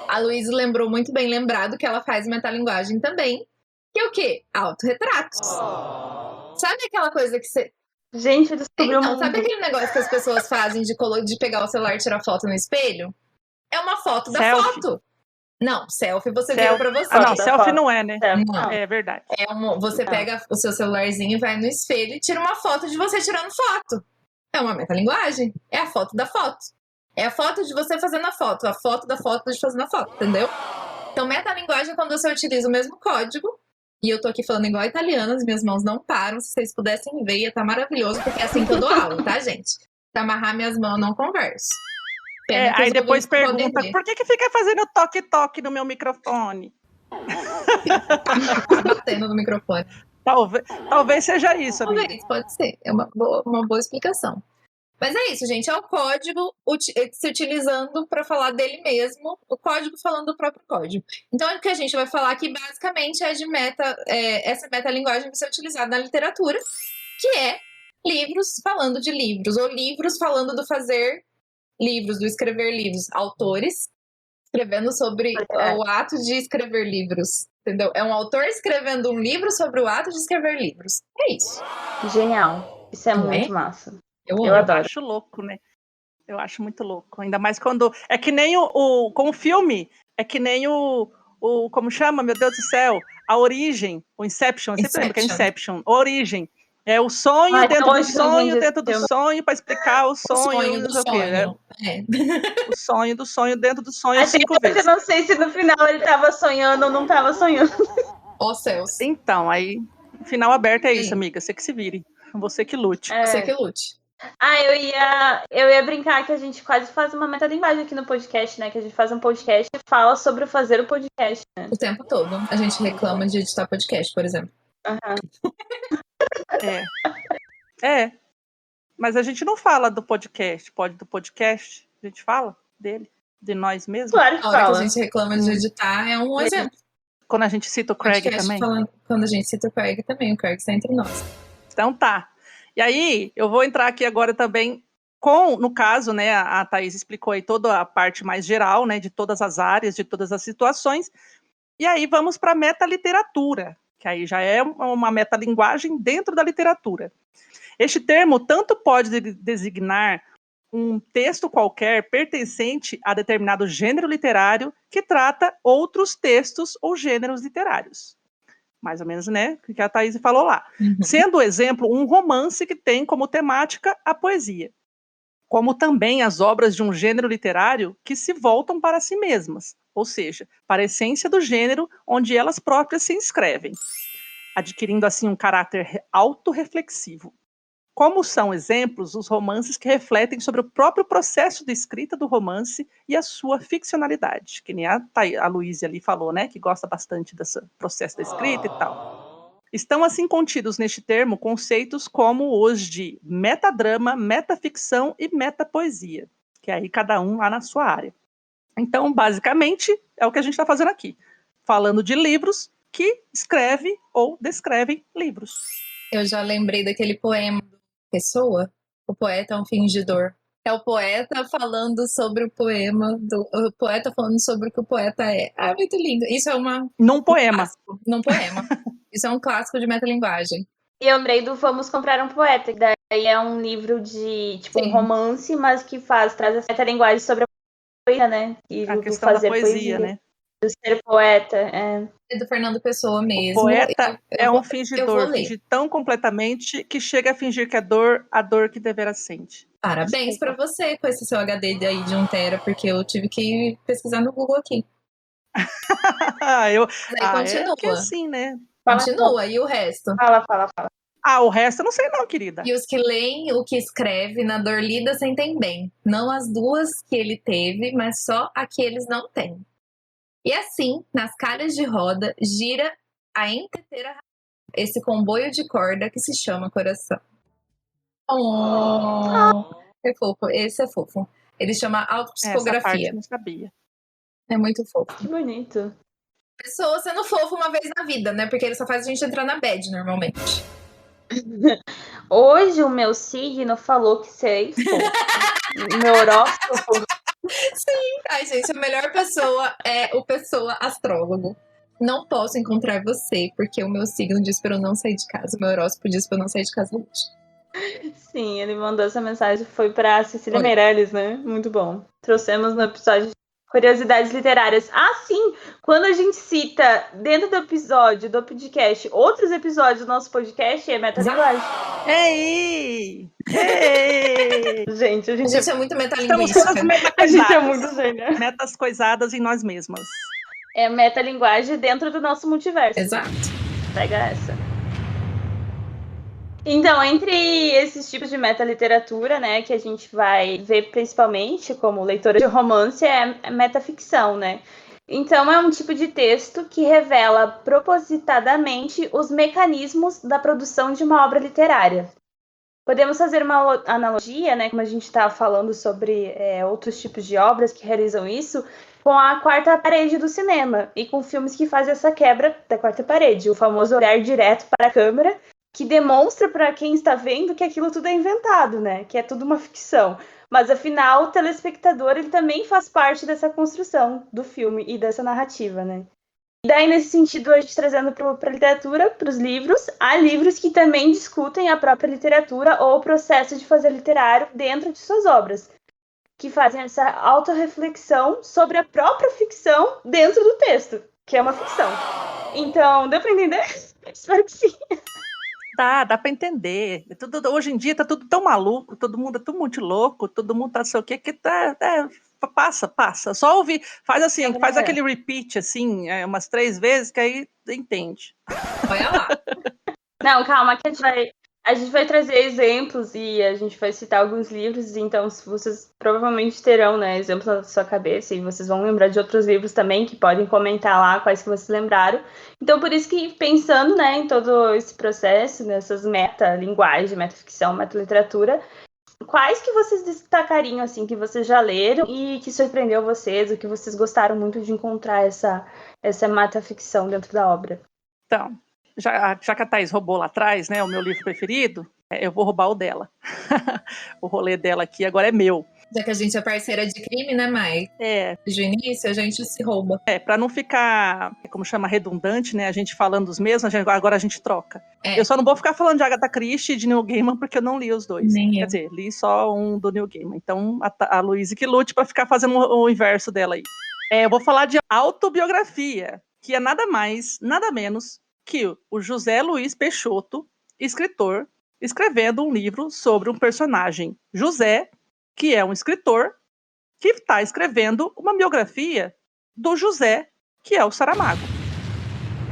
A Luísa lembrou muito bem lembrado que ela faz metalinguagem também, que é o quê? Autorretratos. Sabe aquela coisa que você... Gente, descobriu Então, sabe aquele negócio que as pessoas fazem de pegar o celular e tirar foto no espelho? É uma foto da Selfie. foto. Não, selfie você vira pra você. Não, selfie não é, né? Não. É verdade. Você pega o seu celularzinho e vai no espelho e tira uma foto de você tirando foto. É uma metalinguagem. É a foto da foto. É a foto de você fazendo a foto da foto de fazendo a foto, entendeu? Então, metalinguagem é quando você utiliza o mesmo código. E eu tô aqui falando igual italiana, as minhas mãos não param. Se vocês pudessem ver, ia tá maravilhoso, porque é assim que eu dou aula, tá, gente? Se amarrar minhas mãos, eu não converso. Aí depois pergunta, por que fica fazendo toque-toque no meu microfone? Batendo no microfone. Talvez seja isso, amiga. Talvez, pode ser. É uma boa explicação. Mas é isso, gente. É o código se utilizando para falar dele mesmo, o código falando do próprio código. Então, o que a gente vai falar aqui, basicamente, é de essa metalinguagem vai ser utilizada na literatura, que é livros falando de livros, ou livros falando do fazer livros, do escrever livros. Autores escrevendo sobre o ato de escrever livros, entendeu? É um autor escrevendo um livro sobre o ato de escrever livros. É isso. Genial. Isso é muito massa. Eu adoro. Eu acho louco, né? Eu acho muito louco. Ainda mais quando... É que nem com o filme, é que nem o... Como chama, meu Deus do céu? A origem, o Inception. Você lembra que é Inception? Origem. É o sonho dentro do sonho, para explicar o sonho do sonho. O sonho do sonho dentro do sonho 5 vezes. Eu não sei se no final ele tava sonhando ou não tava sonhando. Ó céus. Então, aí, final aberto é isso, amiga. Você que se vire. Você que lute. Você que lute. Eu ia brincar que a gente quase faz uma metalinguagem aqui no podcast, né? Que a gente faz um podcast e fala sobre fazer o podcast, né? O tempo todo. A gente reclama de editar podcast, por exemplo. Mas a gente não fala do podcast. Do podcast? A gente fala dele? De nós mesmos? Claro que a hora fala. que a gente reclama de editar é um exemplo. Quando a gente cita o Craig também? Quando a gente cita o Craig também. O Craig está entre nós. Então tá. E aí, eu vou entrar aqui agora também no caso, né, a Thaís explicou aí toda a parte mais geral, né, de todas as áreas, de todas as situações. E aí vamos para a metaliteratura, que aí já é uma metalinguagem dentro da literatura. Este termo tanto pode designar um texto qualquer pertencente a determinado gênero literário que trata outros textos ou gêneros literários. Mais ou menos, né, o que a Thaís falou lá. Sendo, exemplo, um romance que tem como temática a poesia. Como também as obras de um gênero literário que se voltam para si mesmas, ou seja, para a essência do gênero onde elas próprias se inscrevem, adquirindo assim um caráter autorreflexivo. Como são exemplos os romances que refletem sobre o próprio processo de escrita do romance e a sua ficcionalidade, que nem a Luísa ali falou, né, que gosta bastante desse processo da escrita e tal. Estão assim contidos neste termo conceitos como os de metadrama, metaficção e metapoesia, que aí cada um lá na sua área. Então, basicamente, é o que a gente está fazendo aqui, falando de livros que escreve ou descreve livros. Eu já lembrei daquele poema do Pessoa. O poeta é um fingidor. É o poeta falando sobre o poema, o poeta falando sobre o que o poeta é. Ah, muito lindo. Isso é Num poema. Num poema. Isso é um clássico de metalinguagem. E eu lembrei do Vamos Comprar um Poeta, que daí é um livro de, tipo, Sim. um romance, mas que traz essa metalinguagem sobre a poesia, né? E A do questão da fazer poesia, né? do ser poeta. É. É do Fernando Pessoa mesmo. O poeta é um eu vou fingidor, ler. finge tão completamente que chega a fingir que é a dor que devera sente. Parabéns pra você com esse seu HD aí de 1 tera, porque eu tive que pesquisar no Google aqui. Mas aí continua. É que assim, né? Continua, e o resto? Fala. O resto eu não sei não, querida. E os que leem o que escreve na dor lida sentem bem. Não as duas que ele teve, mas só a que eles não têm. E assim, nas calhas de roda, gira a enteteira esse comboio de corda que se chama coração. É fofo, esse é fofo. Ele chama Essa parte autopsicografia. eu não sabia. É muito fofo. Que bonito. Pessoa sendo fofo uma vez na vida, né? Porque ele só faz a gente entrar na bad normalmente. Hoje o meu signo falou que serei fofo. Meu horóscopo. Sim. Ai, gente, a melhor pessoa é o pessoa astrólogo. Não posso encontrar você, porque o meu signo diz pra eu não sair de casa. O meu horóscopo diz pra eu não sair de casa hoje. Sim, ele mandou essa mensagem, foi pra Cecília Oi. Meirelles, né? Muito bom. Trouxemos no episódio de curiosidades literárias. Ah, sim! Quando a gente cita dentro do episódio, do podcast, outros episódios do nosso podcast, é metalinguagem. Ei! Gente, a A gente gente é muito Estamos metalinguística. todas metacoisadas. A gente é muito gênio. Metas coisadas em nós mesmas. É metalinguagem dentro do nosso multiverso. Exato. Pega essa. Então, entre esses tipos de metaliteratura, né, que a gente vai ver principalmente como leitora de romance, é metaficção, né? Então, é um tipo de texto que revela propositadamente os mecanismos da produção de uma obra literária. Podemos fazer uma analogia, né, como a gente está falando sobre outros tipos de obras que realizam isso, com a quarta parede do cinema e com filmes que fazem essa quebra da quarta parede, o famoso olhar direto para a câmera, que demonstra para quem está vendo que aquilo tudo é inventado, né? Que é tudo uma ficção. Mas, afinal, o telespectador ele também faz parte dessa construção do filme e dessa narrativa, né? E daí, nesse sentido, a gente trazendo para a literatura, para os livros, há livros que também discutem a própria literatura ou o processo de fazer literário dentro de suas obras, que fazem essa autorreflexão sobre a própria ficção dentro do texto, que é uma ficção. Então, deu para entender? Espero que sim. Dá pra entender. Hoje em dia tá tudo tão maluco, todo mundo é tão muito louco, todo mundo tá não sei o que passa. Só ouvir, faz assim, faz aquele repeat assim, umas 3 vezes, que aí entende. Olha lá. Não, calma, que a gente vai trazer exemplos e a gente vai citar alguns livros, então vocês provavelmente terão, né, exemplos na sua cabeça e vocês vão lembrar de outros livros também que podem comentar lá quais que vocês lembraram. Então, por isso que pensando, né, em todo esse processo, nessas metalinguagens, metaficção, metaliteratura, quais que vocês destacariam, assim, que vocês já leram e que surpreendeu vocês, ou que vocês gostaram muito de encontrar essa metaficção dentro da obra? Então, já que a Thaís roubou lá atrás, né, o meu livro preferido, eu vou roubar o dela. O rolê dela aqui agora é meu. Já que a gente é parceira de crime, né, Mai? Desde o início, a gente se rouba. Pra não ficar, como chama, redundante, né, a gente falando dos mesmos, agora a gente troca. Eu só não vou ficar falando de Agatha Christie e de Neil Gaiman, porque eu não li os dois. Nem Quer eu. dizer, li só um do Neil Gaiman. Então, a Luísa que lute pra ficar fazendo o inverso dela aí. Eu vou falar de autobiografia, que é nada mais, nada menos que o José Luiz Peixoto, escritor, escrevendo um livro sobre um personagem, José, que é um escritor, que está escrevendo uma biografia do José, que é o Saramago.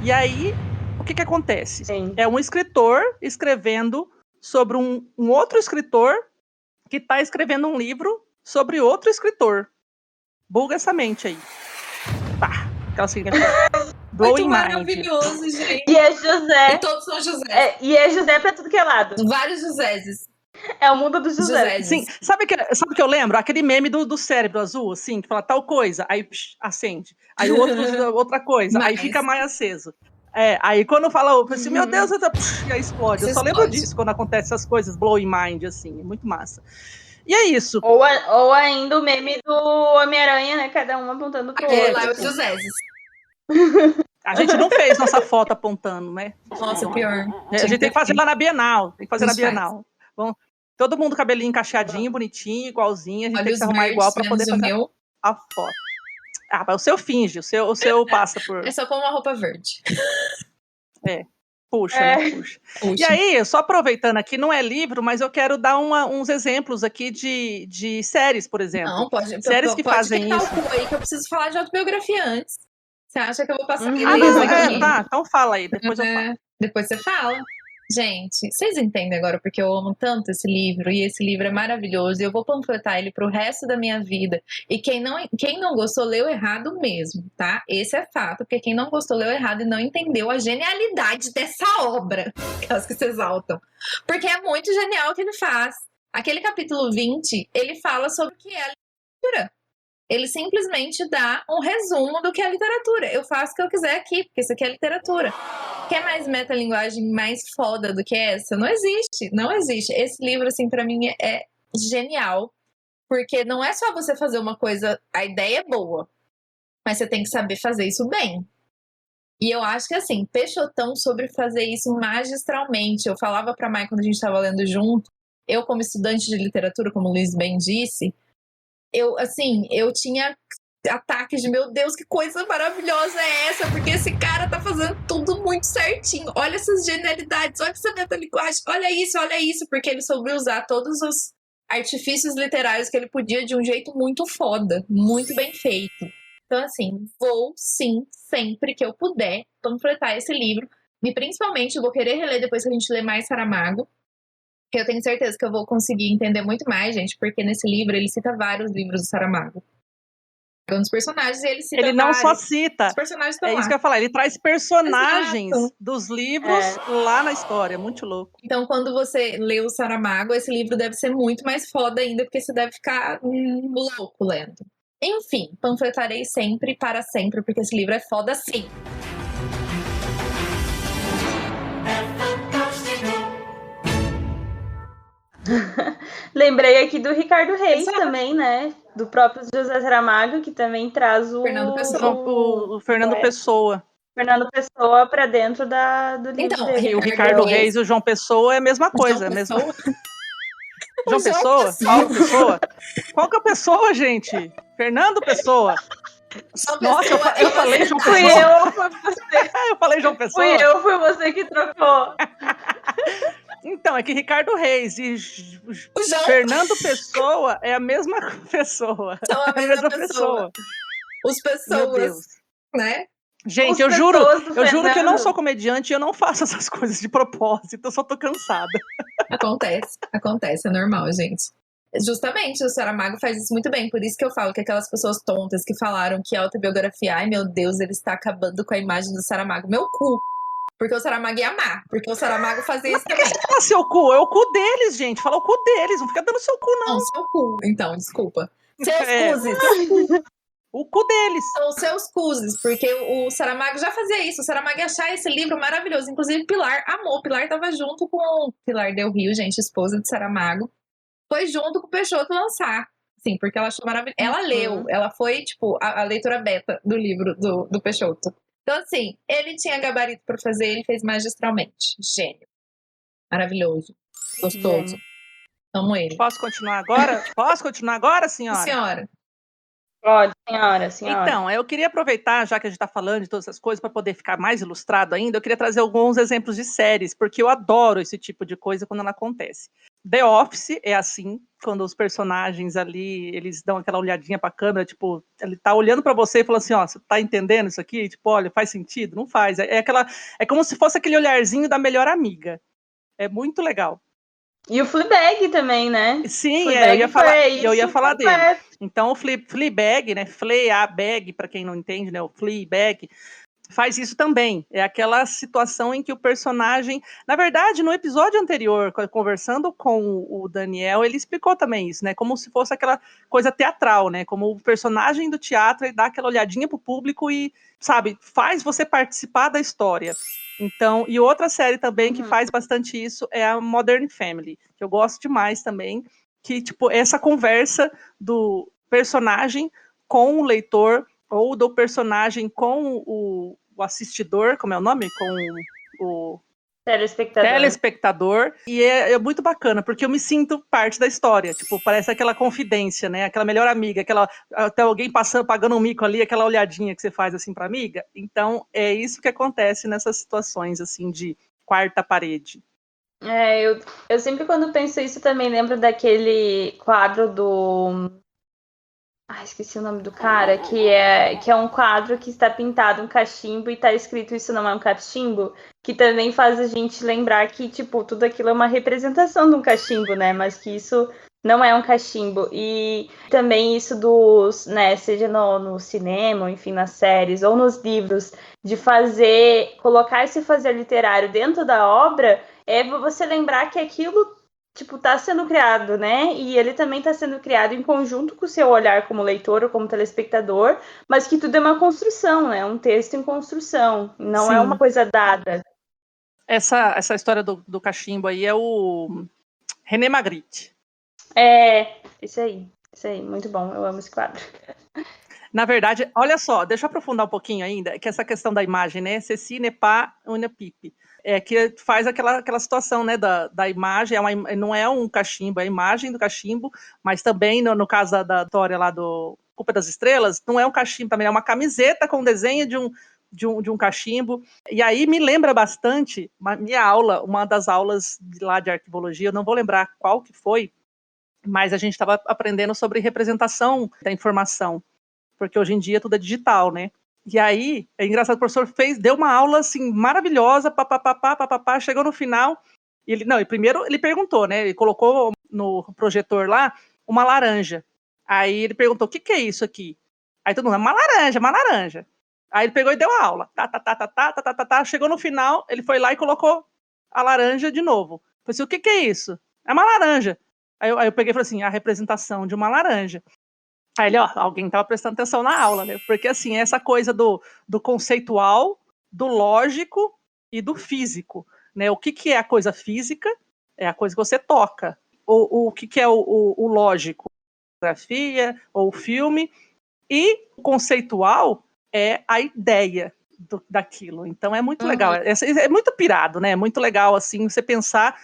E aí, o que acontece? Sim. É um escritor escrevendo sobre um outro escritor que está escrevendo um livro sobre outro escritor. Buga essa mente aí. Pá, aquela assim, Muito maravilhoso, gente. E é José. E todos são José. E é José pra tudo que é lado. Vários Joséses. É o mundo do José. Sim, sabe o que eu lembro? Aquele meme do cérebro azul, assim, que fala tal coisa, aí acende. Aí o outro, outra coisa, aí fica mais aceso. Aí quando fala, eu assim, meu Deus, e aí explode. Você Eu só lembro explode. disso quando acontece essas coisas, blowing mind, assim, é muito massa. E é isso. Ou ainda o meme do Homem-Aranha, né? Cada um apontando pro Aquele outro. lá é o assim. Joséses. A gente não fez nossa foto apontando, né? Nossa, pior. A gente tem que fazer lá na Bienal. Tem que fazer A na gente faz. Bienal. Bom, todo mundo cabelinho encaixadinho, bonitinho, igualzinho. A gente tem que Olhos se arrumar verdes, igual pra menos poder o fazer meu. a foto. Mas o seu finge, o seu passa por... É só pôr uma roupa verde. Puxa, né? Puxa. Puxa. E aí, só aproveitando aqui, não é livro, mas eu quero dar uns exemplos aqui de séries, por exemplo. Não, pode Séries que fazem quietar isso. o cu aí que eu preciso falar de autobiografia antes. Você acha que eu vou passar Uhum. beleza aqui? Tá, então fala aí, depois eu falo. Depois você fala. Gente, vocês entendem agora porque eu amo tanto esse livro, e esse livro é maravilhoso, e eu vou panfletar ele pro resto da minha vida. E quem não gostou, leu errado mesmo, tá? Esse é fato, porque quem não gostou, leu errado e não entendeu a genialidade dessa obra, aquelas que se exaltam. Porque é muito genial o que ele faz. Aquele capítulo 20, ele fala sobre o que é a literatura. Ele simplesmente dá um resumo do que é a literatura. Eu faço o que eu quiser aqui, porque isso aqui é literatura. Quer mais metalinguagem mais foda do que essa? Não existe, não existe. Esse livro, assim, pra mim é genial, porque não é só você fazer uma coisa, a ideia é boa, mas você tem que saber fazer isso bem. E eu acho que, assim, Peixotão sobre fazer isso magistralmente. Eu falava pra Mai quando a gente tava lendo junto, eu como estudante de literatura, como o Luiz bem disse, eu tinha ataques de, meu Deus, que coisa maravilhosa é essa? Porque esse cara tá fazendo tudo muito certinho. Olha essas genialidades, olha essa metalinguagem, olha isso, porque ele soube usar todos os artifícios literários que ele podia de um jeito muito foda, muito bem feito. Então, assim, vou sim, sempre que eu puder, panfletar esse livro, e principalmente eu vou querer reler depois que a gente lê mais Saramago, que eu tenho certeza que eu vou conseguir entender muito mais, gente, porque nesse livro ele cita vários livros do Saramago. Um dos personagens, e ele cita Ele não vários. só cita, Os personagens estão é lá. isso que eu ia falar, ele traz personagens Exato. dos livros lá na história, muito louco. Então, quando você lê o Saramago, esse livro deve ser muito mais foda ainda, porque você deve ficar louco lendo. Enfim, panfletarei sempre, para sempre, porque esse livro é foda sim. Lembrei aqui do Ricardo Reis Exato. também, né? Do próprio José Saramago, que também traz o Fernando Pessoa. O Fernando Pessoa. Fernando Pessoa para dentro do livro Então, dele. E o Ricardo Reis e o João Pessoa é a mesma coisa. João Pessoa? Qual Pessoa? Qual que é a Pessoa, gente? Fernando Pessoa. Nossa, eu falei João Pessoa. Fui eu, foi você. Eu falei João Pessoa. Foi você que trocou. Então, é que Ricardo Reis e João. Fernando Pessoa é a mesma pessoa. São a mesma pessoa. Os Meu pessoas, Deus. né? Gente, Os eu juro pessoas do que eu não Fernando. sou comediante e eu não faço essas coisas de propósito, eu só tô cansada. Acontece, é normal, gente. Justamente, o Saramago faz isso muito bem, por isso que eu falo que aquelas pessoas tontas que falaram que a autobiografia, ai meu Deus, ele está acabando com a imagem do Saramago, meu cu. Porque o Saramago ia amar, porque o Saramago fazia isso também. Fala seu cu, é o cu deles, gente. Fala o cu deles, não fica dando seu cu, não. Não, seu cu. Então, desculpa. Seus É. cuzes. O cu deles. São os seus cuzes, porque o Saramago já fazia isso. O Saramago ia achar esse livro maravilhoso. Inclusive, Pilar amou. Pilar tava junto com Pilar Del Rio, gente, esposa de Saramago. Foi junto com o Peixoto lançar. Sim, porque ela achou maravilhoso. Ela leu, ela foi, tipo, a leitora beta do livro do Peixoto. Então, assim, ele tinha gabarito pra fazer, ele fez magistralmente. Gênio. Maravilhoso. Gostoso. Gênio. Amo ele. Posso continuar agora? Posso continuar agora, senhora? Senhora. Pode, senhora. Então, eu queria aproveitar, já que a gente está falando de todas essas coisas, para poder ficar mais ilustrado ainda, eu queria trazer alguns exemplos de séries, porque eu adoro esse tipo de coisa quando ela acontece. The Office é assim, quando os personagens ali, eles dão aquela olhadinha para a câmera, tipo, ele tá olhando para você e falando assim, ó, você tá entendendo isso aqui? Tipo, olha, faz sentido? Não faz. É como se fosse aquele olharzinho da melhor amiga. É muito legal. E o Fleabag também, né? Sim, Fleabag eu ia falar dele. completo. Então, o Fleabag, né? Fleabag, para quem não entende, né? O Fleabag faz isso também. É aquela situação em que o personagem... Na verdade, no episódio anterior, conversando com o Daniel, ele explicou também isso, né? Como se fosse aquela coisa teatral, né? Como o personagem do teatro, ele dá aquela olhadinha pro público e, sabe, faz você participar da história. Então, e outra série também que faz bastante isso é a Modern Family, que eu gosto demais também, que, tipo, essa conversa do personagem com o leitor, ou do personagem com o assistidor, como é o nome? Com o telespectador. E é muito bacana, porque eu me sinto parte da história. Tipo, parece aquela confidência, né? Aquela melhor amiga, até alguém pagando um mico ali, aquela olhadinha que você faz assim pra amiga. Então, é isso que acontece nessas situações, assim, de quarta parede. Eu sempre quando penso isso também lembro daquele quadro do... esqueci o nome do cara, que é um quadro que está pintado um cachimbo e está escrito isso não é um cachimbo, que também faz a gente lembrar que, tipo, tudo aquilo é uma representação de um cachimbo, né, mas que isso não é um cachimbo. E também isso dos, né, seja no cinema, enfim, nas séries ou nos livros, de colocar esse fazer literário dentro da obra, é você lembrar que aquilo tipo, tá sendo criado, né? E ele também tá sendo criado em conjunto com o seu olhar como leitor ou como telespectador, mas que tudo é uma construção, né? Um texto em construção, não é uma coisa dada. Essa história do cachimbo aí é o René Magritte. Isso aí, muito bom, eu amo esse quadro. Na verdade, olha só, deixa eu aprofundar um pouquinho ainda, que essa questão da imagem, né? Ceci n'est pas une pipe. Que faz aquela situação, né, da imagem, não é um cachimbo, é a imagem do cachimbo, mas também, no caso da história lá do Culpa das Estrelas, não é um cachimbo também, é uma camiseta com desenho de um cachimbo. E aí me lembra bastante minha aula, uma das aulas lá de arquivologia, eu não vou lembrar qual que foi, mas a gente estava aprendendo sobre representação da informação, porque hoje em dia tudo é digital, né? E aí, é engraçado, o professor deu uma aula, assim, maravilhosa, chegou no final, e primeiro ele perguntou, né, ele colocou no projetor lá uma laranja, aí ele perguntou, o que é isso aqui? Aí todo mundo, uma laranja, aí ele pegou e deu a aula, chegou no final, ele foi lá e colocou a laranja de novo, eu falei assim, o que é isso? É uma laranja. Aí eu peguei e falei assim, a representação de uma laranja. Aí ele, alguém estava prestando atenção na aula, né? Porque, assim, essa coisa do conceitual, do lógico e do físico, né? O que é a coisa física? É a coisa que você toca. O que é o lógico? A fotografia ou o filme. E o conceitual é a ideia daquilo. Então, é muito legal. É muito pirado, né? É muito legal, assim, você pensar,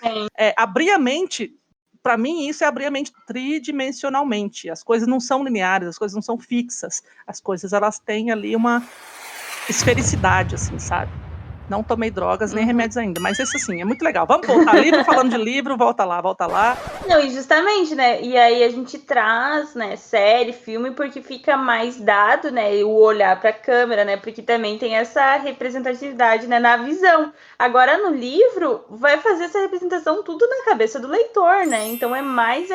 abrir a mente. Para mim, isso é abrir a mente tridimensionalmente. As coisas não são lineares, as coisas não são fixas. As coisas, elas têm ali uma esfericidade, assim, sabe? Não tomei drogas nem remédios ainda, mas isso, assim, é muito legal. Vamos voltar livro, falando de livro, volta lá. Não, e justamente, né? E aí a gente traz, né, série, filme, porque fica mais dado, né, o olhar para a câmera, né? Porque também tem essa representatividade, né, na visão. Agora, no livro, vai fazer essa representação tudo na cabeça do leitor, né? Então é mais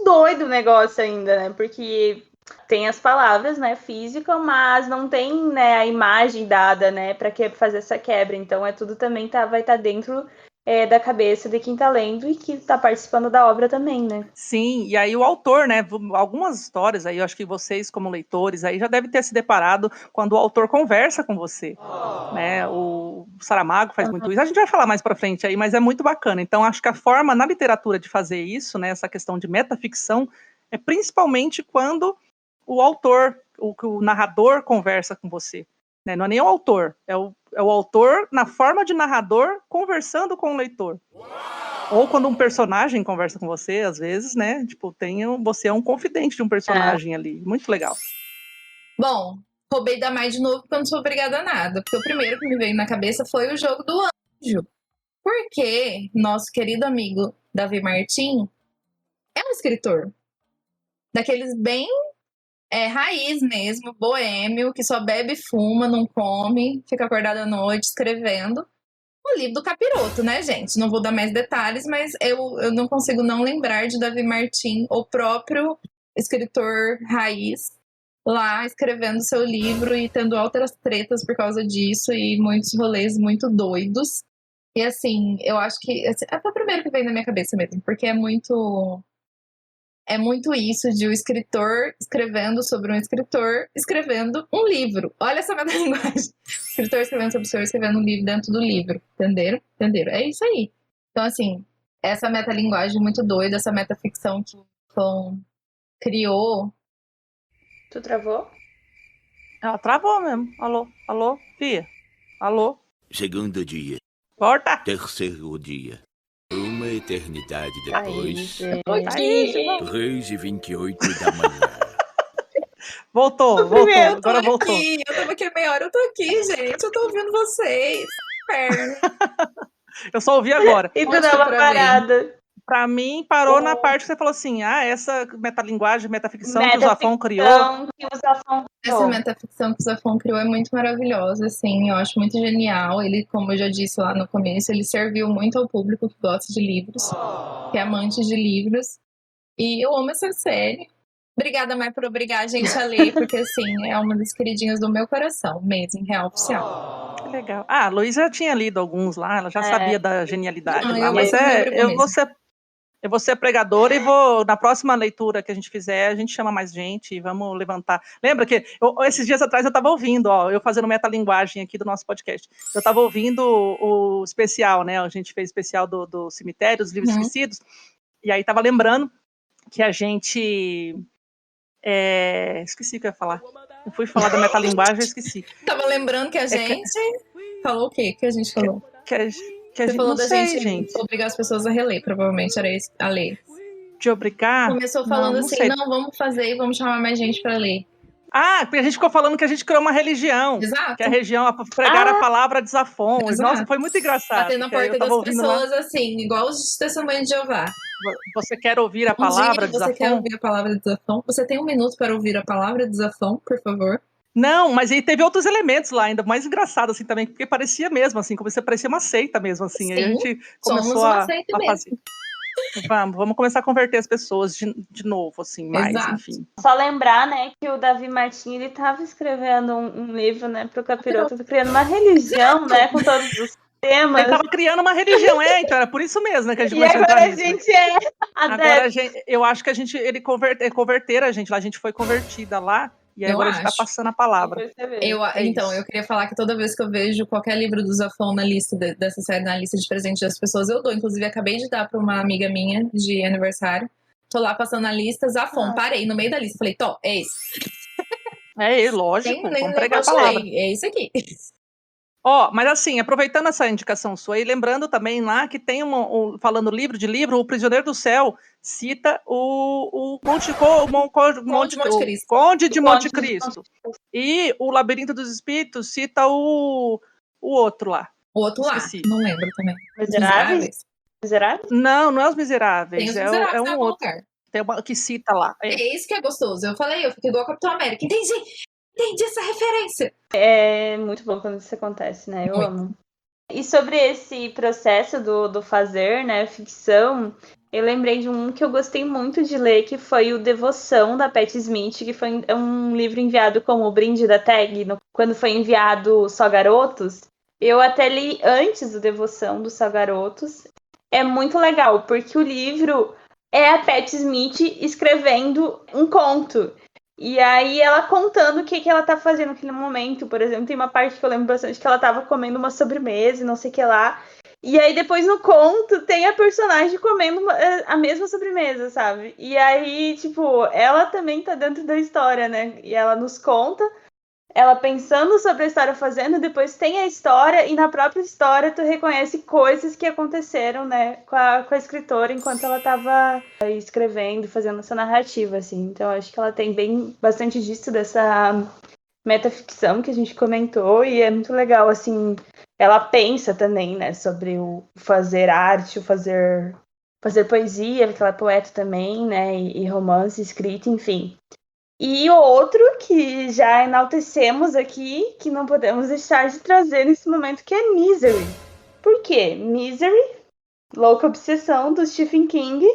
doido o negócio ainda, né? Porque tem as palavras, né, física, mas não tem, né, a imagem dada, né, para fazer essa quebra. Então tudo também vai estar dentro da cabeça de quem tá lendo e que tá participando da obra também, né? Sim, e aí o autor, né, algumas histórias aí, eu acho que vocês como leitores aí já devem ter se deparado quando o autor conversa com você, né, o Saramago faz muito isso, a gente vai falar mais pra frente aí, mas é muito bacana. Então acho que a forma na literatura de fazer isso, né, essa questão de metaficção, é principalmente quando o autor, o narrador conversa com você, né? Não é nem o autor, é o autor na forma de narrador conversando com o leitor. Ou quando um personagem conversa com você, às vezes, né? Tipo, você é um confidente de um personagem ali. Muito legal. Bom, roubei da Mai de novo porque eu não sou obrigada a nada. Porque o primeiro que me veio na cabeça foi o Jogo do Anjo. Porque nosso querido amigo Davi Martins é um escritor. Daqueles bem raiz mesmo, boêmio, que só bebe, fuma, não come, fica acordado à noite escrevendo. O livro do Capiroto, né, gente? Não vou dar mais detalhes, mas eu não consigo não lembrar de Davi Martins, o próprio escritor raiz, lá escrevendo seu livro e tendo outras tretas por causa disso e muitos rolês muito doidos. E assim, eu acho que é o primeiro que vem na minha cabeça mesmo, porque é muito isso de um escritor escrevendo sobre um escritor escrevendo um livro. Olha essa metalinguagem. Escritor escrevendo sobre o senhor escrevendo um livro dentro do livro. Entenderam? É isso aí. Então, assim, essa metalinguagem muito doida, essa metaficção que o Tom criou. Tu travou? Ela travou mesmo. Alô, Fia? Alô? Segundo dia, Volta! terceiro dia, uma eternidade depois, Aí, 3h28 da manhã. Voltou. Agora voltou. Aqui, eu tava aqui meia hora, eu tô aqui, gente. Eu tô ouvindo vocês. Inferno. Eu só ouvi agora. E tu Mostra dava pra parada. Pra mim, parou na parte que você falou assim, essa metalinguagem, metaficção que o Zafón criou. Que o Zafón Essa criou. metaficção que o Zafón criou é muito maravilhosa, assim, eu acho muito genial. Ele, como eu já disse lá no começo, ele serviu muito ao público que gosta de livros, que é amante de livros. E eu amo essa série. Obrigada, Mai, por obrigar a gente a ler, porque, assim, é uma das queridinhas do meu coração, mesmo, em real oficial. Que legal. A Luísa já tinha lido alguns lá, ela já sabia da genialidade Não, lá, eu mas lembro eu vou ser pregadora e vou, na próxima leitura que a gente fizer, a gente chama mais gente e vamos levantar. Lembra que esses dias atrás eu estava ouvindo, eu fazendo metalinguagem aqui do nosso podcast, eu estava ouvindo o especial, né? A gente fez especial do cemitério, dos livros esquecidos, e aí estava lembrando que a gente... esqueci o que eu ia falar. Eu fui falar da metalinguagem e esqueci. Tava lembrando que a gente... Falou o quê? Que a gente falou? Que a Você gente falou não da sei, gente obrigar as pessoas a reler, provavelmente era isso, a ler. De obrigar? Começou falando assim, sei. não, vamos fazer e vamos chamar mais gente pra ler. Porque a gente ficou falando que a gente criou uma religião. Exato. Que a região, pregar a palavra de Zafón. Exato. Nossa, foi muito engraçado. Bater na porta das pessoas assim, igual os testemunhos de Jeová. Você quer ouvir a palavra de Zafón? Você quer ouvir a palavra de Zafón? Você tem 1 minuto para ouvir a palavra de Zafón, por favor? Não, mas aí teve outros elementos lá, ainda mais engraçado assim também, porque parecia mesmo assim, como se parecia uma seita mesmo assim. Sim, aí a gente começou somos uma seita mesmo. fazer. Vamos começar a converter as pessoas de novo, assim, mais, Exato. enfim. Só lembrar, né, que o Davi Martins, ele tava escrevendo um livro, né, pro Capiroto, criando uma religião, né, com todos os temas. Ele tava criando uma religião, então era por isso mesmo, né, que a gente E começou a agora entrar a nisso, gente é Agora eu acho que ele converteram a gente lá, a gente foi convertida lá, e agora a gente tá passando a palavra. Então, eu queria falar que toda vez que eu vejo qualquer livro do Zafón na lista, dessa série, na lista de presente das pessoas, eu dou. Inclusive, acabei de dar pra uma amiga minha de aniversário. Tô lá passando a lista, Zafón, parei no meio da lista. Falei, é esse. Lógico, vamos pregar a palavra. É isso aqui. Mas assim, aproveitando essa indicação sua e lembrando também lá que tem falando livro, o Prisioneiro do Céu cita o Conde de Monte Cristo. E o Labirinto dos Espíritos cita o outro lá. O outro lá, não lembro também. Miseráveis? Não é os Miseráveis. Tem os Miseráveis, é um outro. Tem uma que cita lá. É isso que é gostoso. Eu falei, eu fico igual a Capitão América. Entendi essa referência. É muito bom quando isso acontece, né? Eu amo. E sobre esse processo do fazer, né, ficção, eu lembrei de um que eu gostei muito de ler, que foi o Devoção, da Patti Smith, que foi um livro enviado como o brinde da tag, quando foi enviado Só Garotos. Eu até li antes do Devoção do Só Garotos. É muito legal, porque o livro é a Patti Smith escrevendo um conto. E aí ela contando o que ela tá fazendo naquele momento. Por exemplo, tem uma parte que eu lembro bastante que ela tava comendo uma sobremesa e não sei o que lá. E aí depois no conto tem a personagem comendo a mesma sobremesa, sabe? E aí, tipo, ela também tá dentro da história, né? E ela nos conta, ela pensando sobre a história fazendo, depois tem a história, e na própria história tu reconhece coisas que aconteceram, né, com a escritora enquanto ela tava escrevendo, fazendo essa narrativa, assim. Então acho que ela tem bastante disso, dessa metaficção que a gente comentou, e é muito legal, assim, ela pensa também, né, sobre o fazer arte, o fazer poesia, porque ela é poeta também, né, e romance, escrita, enfim. E outro que já enaltecemos aqui, que não podemos deixar de trazer nesse momento, que é Misery. Por quê? Misery, Louca Obsessão, do Stephen King,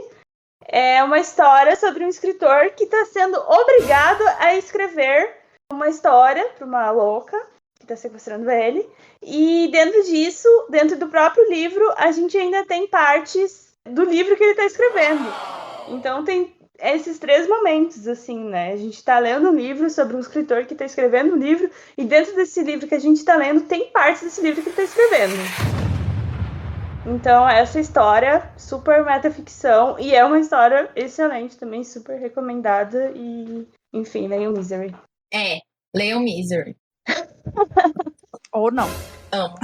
É uma história sobre um escritor que está sendo obrigado a escrever uma história para uma louca que está sequestrando ele. E dentro disso, dentro do próprio livro, a gente ainda tem partes do livro que ele está escrevendo. Então tem esses 3 momentos, assim, né? A gente tá lendo um livro sobre um escritor que tá escrevendo um livro, e dentro desse livro que a gente tá lendo, tem partes desse livro que ele tá escrevendo. Então, essa história, super metaficção, e é uma história excelente também, super recomendada, e, enfim, leiam Misery. Leiam Misery. Ou não. Amo.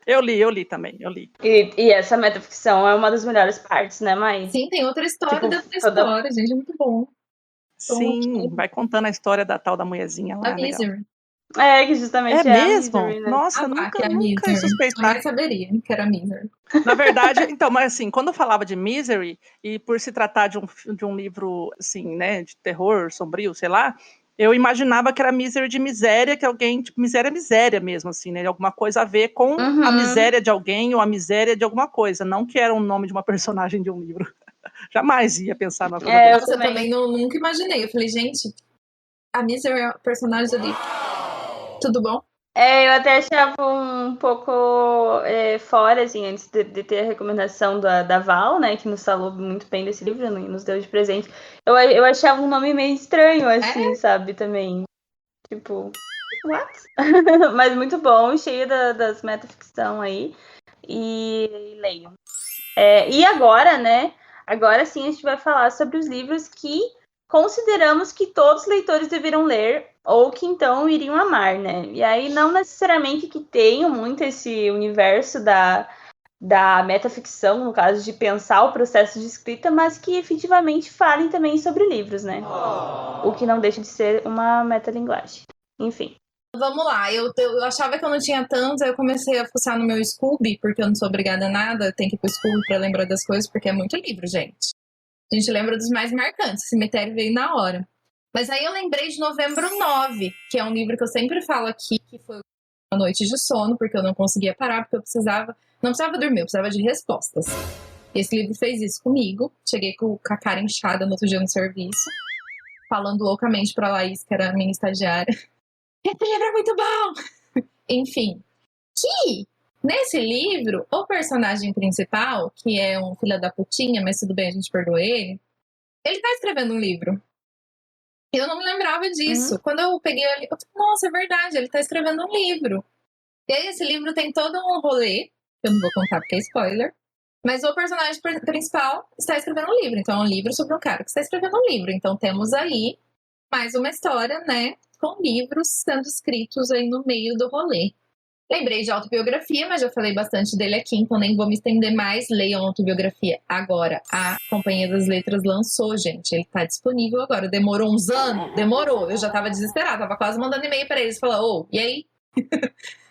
Eu li também, eu li. E essa metaficção é uma das melhores partes, né, Mai? Sim, tem outra história Tipo, dentro da história, gente, é muito bom. Sim, vai contando a história da tal da mulherzinha lá. A Misery. É, que justamente É a mesmo? Misery, né? Nossa, Que é a nunca Misery. suspeitava. Jamais saberia que era Misery. Na verdade, então, mas assim, quando eu falava de Misery, e por se tratar de um livro, assim, né, de terror, sombrio, sei lá, eu imaginava que era Misery de miséria, que alguém, tipo, miséria mesmo, assim, né, alguma coisa a ver com a miséria de alguém ou a miséria de alguma coisa, não que era o nome de uma personagem de um livro. Jamais ia pensar na coisa dessa. Eu também nunca imaginei. Eu falei, gente, a Misery é o personagem do livro. Tudo bom? Eu até achava um pouco fora, assim, antes de ter a recomendação da Val, né, que nos falou muito bem desse livro e nos deu de presente. Eu achava um nome meio estranho, assim, sabe, também. Tipo, what? Mas muito bom, cheio das metaficção aí. E leiam. E agora, né, agora sim a gente vai falar sobre os livros que consideramos que todos os leitores deveriam ler ou que então iriam amar, né? E aí não necessariamente que tenham muito esse universo da metaficção, no caso de pensar o processo de escrita, mas que efetivamente falem também sobre livros, né? O que não deixa de ser uma metalinguagem. Enfim. Vamos lá, eu achava que eu não tinha tantos, aí eu comecei a fuçar no meu Scooby, porque eu não sou obrigada a nada, tem que ir pro Scooby pra lembrar das coisas, porque é muito livro, gente. A gente lembra dos mais marcantes, Cemitério veio na hora. Mas aí eu lembrei de Novembro 9, que é um livro que eu sempre falo aqui, que foi uma noite de sono, porque eu não conseguia parar, porque eu não precisava dormir, eu precisava de respostas. Esse livro fez isso comigo, cheguei com a cara inchada no outro dia no serviço, falando loucamente pra Laís, que era a minha estagiária. Esse livro é muito bom! Enfim, que nesse livro, o personagem principal, que é um filho da putinha, mas tudo bem, a gente perdoa ele tá escrevendo um livro. Eu não me lembrava disso. Quando eu peguei ali, eu falei, nossa, é verdade, ele tá escrevendo um livro. E aí esse livro tem todo um rolê, que eu não vou contar porque é spoiler, mas o personagem principal está escrevendo um livro. Então é um livro sobre um cara que está escrevendo um livro. Então temos aí mais uma história, né, com livros sendo escritos aí no meio do rolê. Lembrei de autobiografia, mas já falei bastante dele aqui, então nem vou me estender mais. Leiam autobiografia agora. A Companhia das Letras lançou, gente. Ele tá disponível agora. Demorou uns anos? Demorou. Eu já tava desesperada, tava quase mandando e-mail pra eles. Falando, e aí?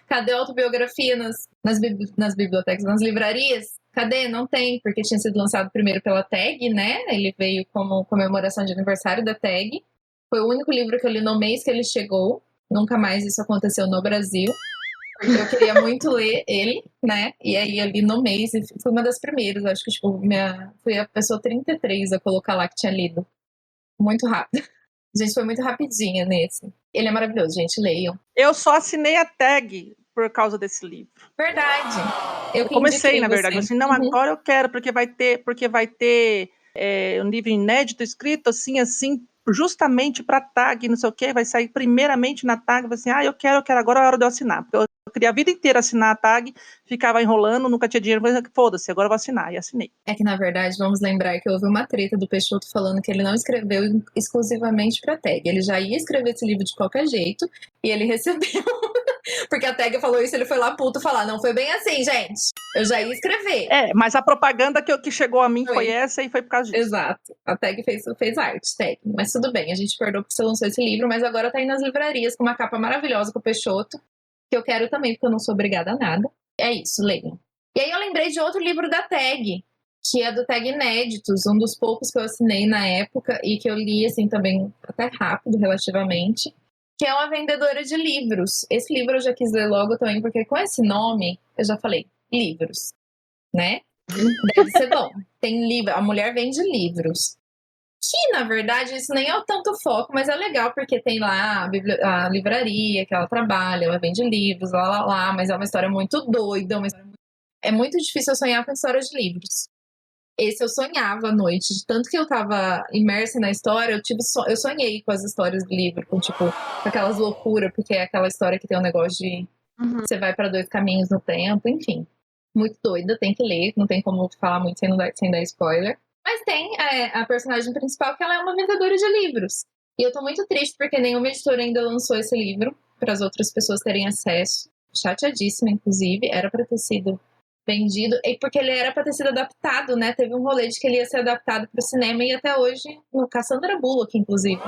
Cadê a autobiografia nas bibliotecas, nas livrarias? Cadê? Não tem, porque tinha sido lançado primeiro pela Tag, né? Ele veio como comemoração de aniversário da Tag. Foi o único livro que eu li no mês que ele chegou. Nunca mais isso aconteceu no Brasil. Porque eu queria muito ler ele, né? E aí eu li no mês e fui uma das primeiras. Acho que, tipo, fui a pessoa 33 a colocar lá que tinha lido. Muito rápido. Gente, foi muito rapidinha nesse. Ele é maravilhoso, gente, leiam. Eu só assinei a Tag por causa desse livro. Verdade. Eu comecei, na verdade, assim, não, agora eu quero, porque vai ter um livro inédito escrito assim, justamente para Tag, não sei o que, vai sair primeiramente na Tag, vai assim, eu quero, agora é a hora de eu assinar, porque eu queria a vida inteira assinar a Tag, ficava enrolando, nunca tinha dinheiro, mas foda-se, agora eu vou assinar, e assinei. É que, na verdade, vamos lembrar que houve uma treta do Peixoto falando que ele não escreveu exclusivamente pra Tag, ele já ia escrever esse livro de qualquer jeito, e ele recebeu, porque a Tag falou isso, ele foi lá puto falar, não foi bem assim, gente, eu já ia escrever. Mas a propaganda que chegou a mim foi essa, e foi por causa disso. Exato, a Tag fez arte, Tag, mas tudo bem, a gente perdoa porque você lançou esse livro, mas agora tá aí nas livrarias com uma capa maravilhosa com o Peixoto, que eu quero também, porque eu não sou obrigada a nada. É isso, leiam. E aí eu lembrei de outro livro da Tag, que é do Tag Inéditos, um dos poucos que eu assinei na época e que eu li, assim, também até rápido, relativamente, que é Uma Vendedora de Livros. Esse livro eu já quis ler logo também, porque com esse nome, eu já falei, livros, né? Deve ser bom. tem livro, a mulher vende livros. Que, na verdade, isso nem é o tanto foco, mas é legal, porque tem lá a livraria que ela trabalha, ela vende livros, lá, mas é uma história muito doida, é muito difícil eu sonhar com histórias de livros. Esse eu sonhava à noite, de tanto que eu tava imersa na história, eu sonhei com as histórias do livro, com aquelas loucuras, porque é aquela história que tem um negócio de você vai para 2 caminhos no tempo, enfim. Muito doida, tem que ler, não tem como falar muito sem dar spoiler. Mas tem a personagem principal, que ela é uma vendedora de livros. E eu tô muito triste porque nenhuma editora ainda lançou esse livro para as outras pessoas terem acesso. Chateadíssima, inclusive, era para ter sido vendido, e porque ele era para ter sido adaptado, né? Teve um rolê de que ele ia ser adaptado para o cinema, e até hoje, no Cassandra Bullock, inclusive.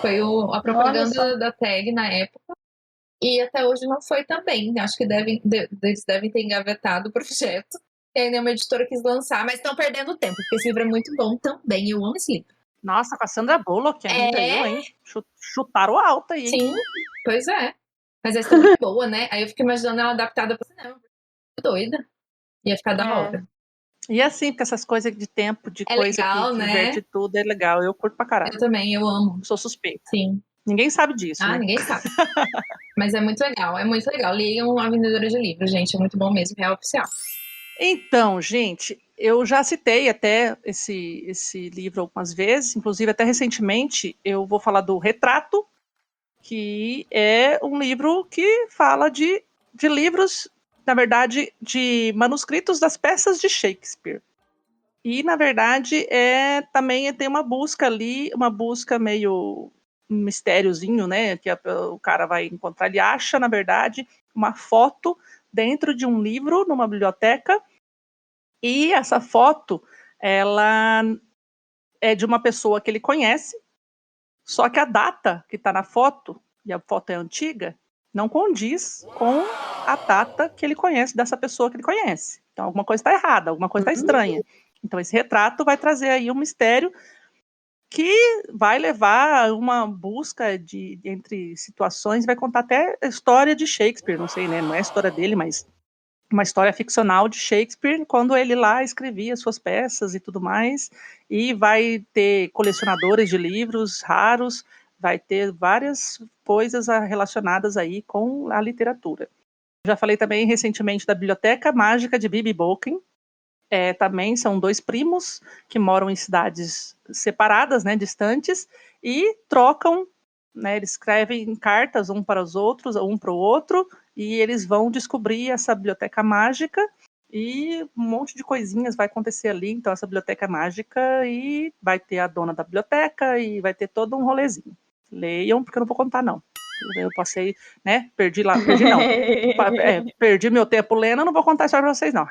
Foi a propaganda da Tag na época. E até hoje não foi também. Acho que eles devem ter engavetado o projeto. E aí nenhuma editora quis lançar, mas estão perdendo tempo, porque esse livro é muito bom também. Eu amo esse livro. Nossa, Cassandra Bullock ainda, eu, hein? Chutaram alto aí, hein? Sim, pois é. Mas essa é muito boa, né? Aí eu fico imaginando ela adaptada para cinema. Doida. Ia ficar da hora. E assim, porque essas coisas de tempo, de coisa legal, que né? diverte tudo, é legal. Eu curto pra caralho. Eu também, eu amo. Sou suspeita. Sim. Ninguém sabe disso, né? Ninguém sabe. Mas é muito legal, é muito legal. Leiam A Vendedora de Livros, gente, é muito bom mesmo, real oficial. Então, gente, eu já citei até esse livro algumas vezes, inclusive até recentemente eu vou falar do Retrato, que é um livro que fala de livros, na verdade, de manuscritos das peças de Shakespeare. E, na verdade, também tem uma busca ali, uma busca meio um mistériozinho, né? Que o cara vai encontrar. Ele acha, na verdade, uma foto dentro de um livro, numa biblioteca. E essa foto, ela é de uma pessoa que ele conhece, só que a data que está na foto, e a foto é antiga, não condiz com a data que ele conhece dessa pessoa que ele conhece. Então, alguma coisa está errada, alguma coisa está estranha. Então, esse retrato vai trazer aí um mistério que vai levar a uma busca entre situações, vai contar até a história de Shakespeare, não sei, né? Não é a história dele, mas uma história ficcional de Shakespeare, quando ele lá escrevia suas peças e tudo mais, e vai ter colecionadores de livros raros, vai ter várias coisas relacionadas aí com a literatura. Já falei também recentemente da Biblioteca Mágica de B.B. Bolkin. Também são 2 primos que moram em cidades separadas, né, distantes, e trocam, né, eles escrevem cartas um para os outros, um para o outro, e eles vão descobrir essa biblioteca mágica, e um monte de coisinhas vai acontecer ali. Então, essa biblioteca mágica, e vai ter a dona da biblioteca, e vai ter todo um rolezinho. Leiam, porque eu não vou contar, não. Eu passei, né, perdi meu tempo lendo, não vou contar a história para vocês, não.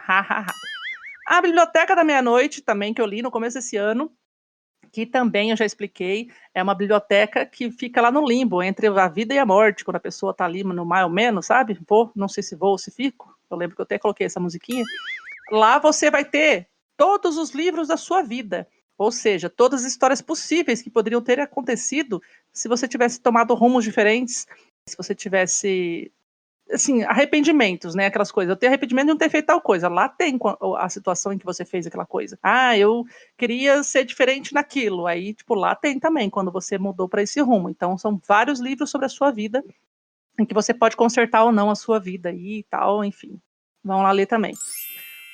A Biblioteca da Meia-Noite, também, que eu li no começo desse ano, que também eu já expliquei, é uma biblioteca que fica lá no limbo, entre a vida e a morte, quando a pessoa está ali no mais ou menos, sabe? Não sei se vou ou se fico, eu lembro que eu até coloquei essa musiquinha. Lá você vai ter todos os livros da sua vida, ou seja, todas as histórias possíveis que poderiam ter acontecido se você tivesse tomado rumos diferentes, se você tivesse, assim, arrependimentos, né, aquelas coisas. Eu tenho arrependimento de não ter feito tal coisa. Lá tem a situação em que você fez aquela coisa. Eu queria ser diferente naquilo. Aí, tipo, lá tem também, quando você mudou para esse rumo. Então, são vários livros sobre a sua vida, em que você pode consertar ou não a sua vida aí e tal, enfim. Vão lá ler também.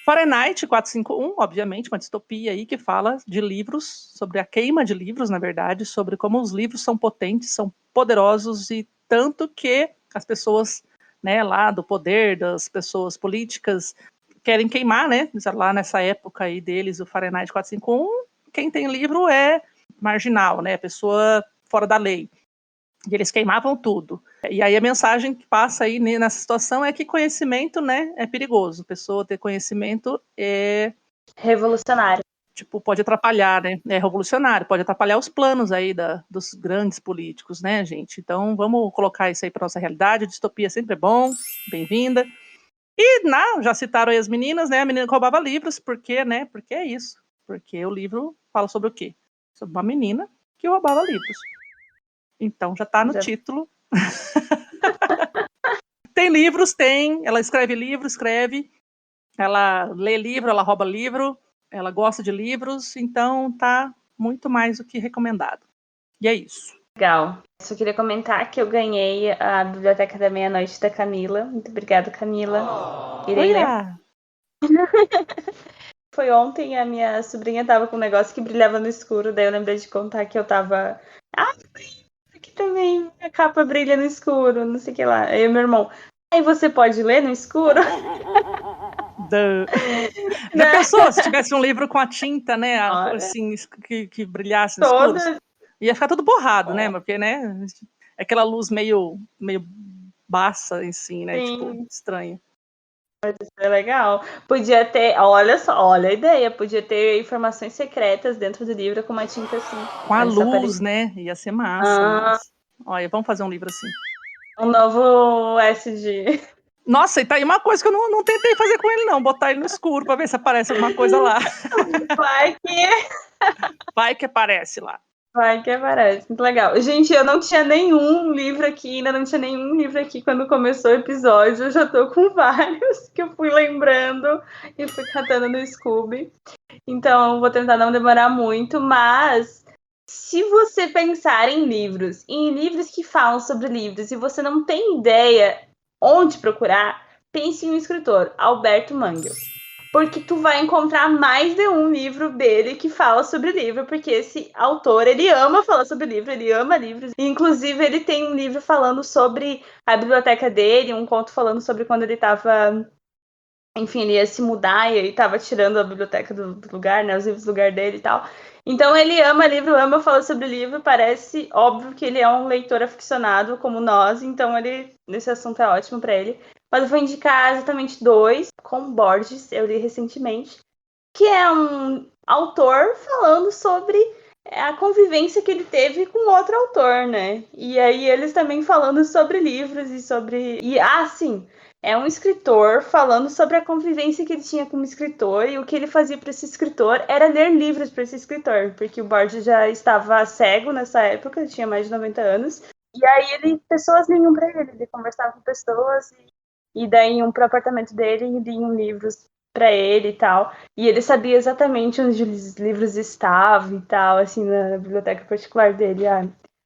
Fahrenheit 451, obviamente, uma distopia aí que fala de livros, sobre a queima de livros, na verdade, sobre como os livros são potentes, são poderosos, e tanto que as pessoas, né, lá do poder, das pessoas políticas, querem queimar, né, lá nessa época aí deles, o Fahrenheit 451, quem tem livro é marginal, né, pessoa fora da lei. E eles queimavam tudo. E aí a mensagem que passa aí nessa situação é que conhecimento, né, é perigoso. A pessoa ter conhecimento é revolucionário. Tipo, pode atrapalhar, né? É revolucionário, pode atrapalhar os planos aí dos grandes políticos, né, gente? Então, vamos colocar isso aí para nossa realidade. A distopia sempre é bom, bem-vinda. E, já citaram aí as meninas, né? A menina que roubava livros, porque, né? Porque é isso. Porque o livro fala sobre o quê? Sobre uma menina que roubava livros. Então, já tá no título. Tem livros, ela escreve livro, ela lê livro, ela rouba livro. Ela gosta de livros, então tá muito mais do que recomendado. E é isso. Legal. Só queria comentar que eu ganhei a Biblioteca da Meia-Noite da Camila. Muito obrigada, Camila. Irei ler. Olha! Foi ontem, a minha sobrinha tava com um negócio que brilhava no escuro, daí eu lembrei de contar que eu tava... Ah, aqui também a capa brilha no escuro, não sei o que lá. Aí meu irmão, aí você pode ler no escuro? Já pensou se tivesse um livro com a tinta, né? Olha. Assim, que brilhasse no escuro? Toda... Ia ficar tudo borrado, né? Porque, né? Aquela luz meio baça, assim, né? Sim. Tipo, estranha. Isso é legal. Podia ter, olha só, olha a ideia, podia ter informações secretas dentro do livro com uma tinta assim. Com a Aí só luz, aparecia. né? Ia ser massa. Nossa. Olha, vamos fazer um livro assim. Um novo SD. Nossa, e tá aí uma coisa que eu não tentei fazer com ele, não. Botar ele no escuro pra ver se aparece alguma coisa lá. Vai que aparece lá. Vai que aparece. Muito legal. Gente, eu não tinha nenhum livro aqui, ainda não tinha nenhum livro aqui quando começou o episódio. Eu já tô com vários que eu fui lembrando e fui catando no Scooby. Então, vou tentar não demorar muito, mas se você pensar em livros que falam sobre livros, e você não tem ideia onde procurar, pense em um escritor, Alberto Manguel. Porque tu vai encontrar mais de um livro dele que fala sobre livro, porque esse autor, ele ama falar sobre livro, ele ama livros. Inclusive, ele tem um livro falando sobre a biblioteca dele, um conto falando sobre quando ele estava... Enfim, ele ia se mudar e ele estava tirando a biblioteca do lugar, né, os livros do lugar dele e tal. Então, ele ama livro, ama falar sobre livro. Parece óbvio que ele é um leitor aficionado como nós, então esse assunto é ótimo para ele. Mas eu vou indicar exatamente 2, com Borges, eu li recentemente, que é um autor falando sobre a convivência que ele teve com outro autor, né? E aí eles também falando sobre livros e sobre... sim, é um escritor falando sobre a convivência que ele tinha com um escritor, e o que ele fazia para esse escritor era ler livros para esse escritor, porque o Borges já estava cego nessa época, ele tinha mais de 90 anos, e aí pessoas liam para ele conversava com pessoas, e daí iam pro apartamento dele e liam livros para ele e tal. E ele sabia exatamente onde os livros estavam e tal, assim, na biblioteca particular dele.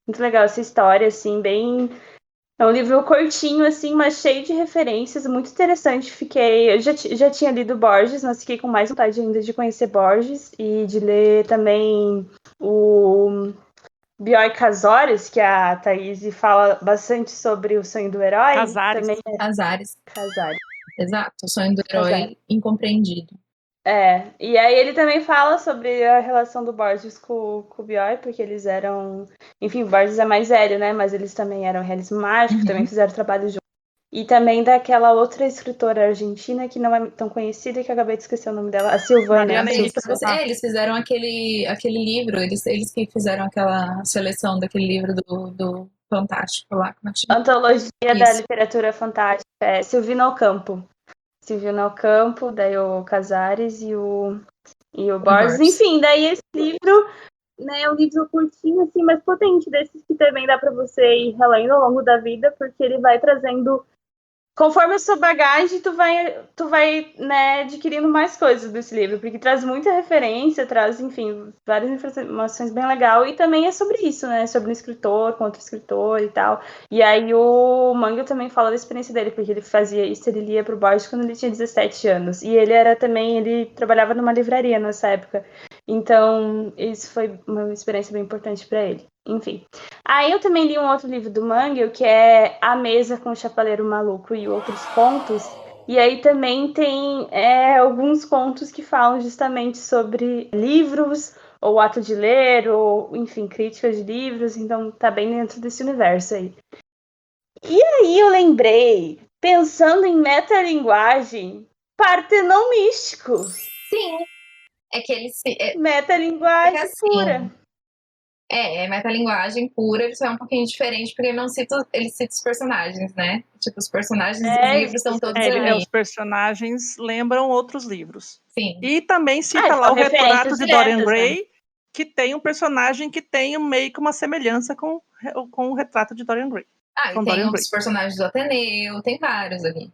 Muito legal essa história, assim, bem... É um livro curtinho, assim, mas cheio de referências, muito interessante. Eu já tinha lido Borges, mas fiquei com mais vontade ainda de conhecer Borges e de ler também o Bioy Casares, que a Thaís fala bastante sobre o sonho do herói. Casares. Também Casares. Casares. Exato, o sonho do herói incompreendido. E aí ele também fala sobre a relação do Borges com o Bioy, porque eles eram... Enfim, o Borges é mais velho, né? Mas eles também eram realismo mágico, também fizeram trabalho junto. E também daquela outra escritora argentina que não é tão conhecida, que eu acabei de esquecer o nome dela, a Silvana. Eles fizeram aquele livro, eles que fizeram aquela seleção daquele livro do Fantástico lá. Antologia da Literatura Fantástica, Silvina Ocampo. Silvina Ocampo, daí o Casares e o Borges. Enfim, daí esse livro, né, é um livro curtinho, assim, mas potente, desses que também dá para você ir relendo ao longo da vida, porque ele vai trazendo... Conforme a sua bagagem, tu vai, né, adquirindo mais coisas desse livro, porque traz muita referência, traz, enfim, várias informações bem legais, e também é sobre isso, né, sobre um escritor com outro escritor e tal. E aí o Manguel também fala da experiência dele, porque ele fazia isso, ele lia pro Borges quando ele tinha 17 anos, e ele trabalhava numa livraria nessa época, então isso foi uma experiência bem importante para ele. Enfim. Aí eu também li um outro livro do Manguel, que é A Mesa com o Chapeleiro Maluco e Outros Contos. E aí também tem alguns contos que falam justamente sobre livros, ou ato de ler, ou, enfim, críticas de livros. Então tá bem dentro desse universo aí. E aí eu lembrei, pensando em metalinguagem, Partenon Místico. Sim. É que eles... Metalinguagem pura. Metalinguagem pura, ele só é um pouquinho diferente, porque ele cita os personagens, né? Tipo, os personagens dos livros são todos ali. Os personagens lembram outros livros. Sim. E também cita lá o Retrato de Dorian Gray, né? que tem um personagem que tem meio que uma semelhança com o Retrato de Dorian Gray. E tem os personagens do Ateneu, tem vários ali.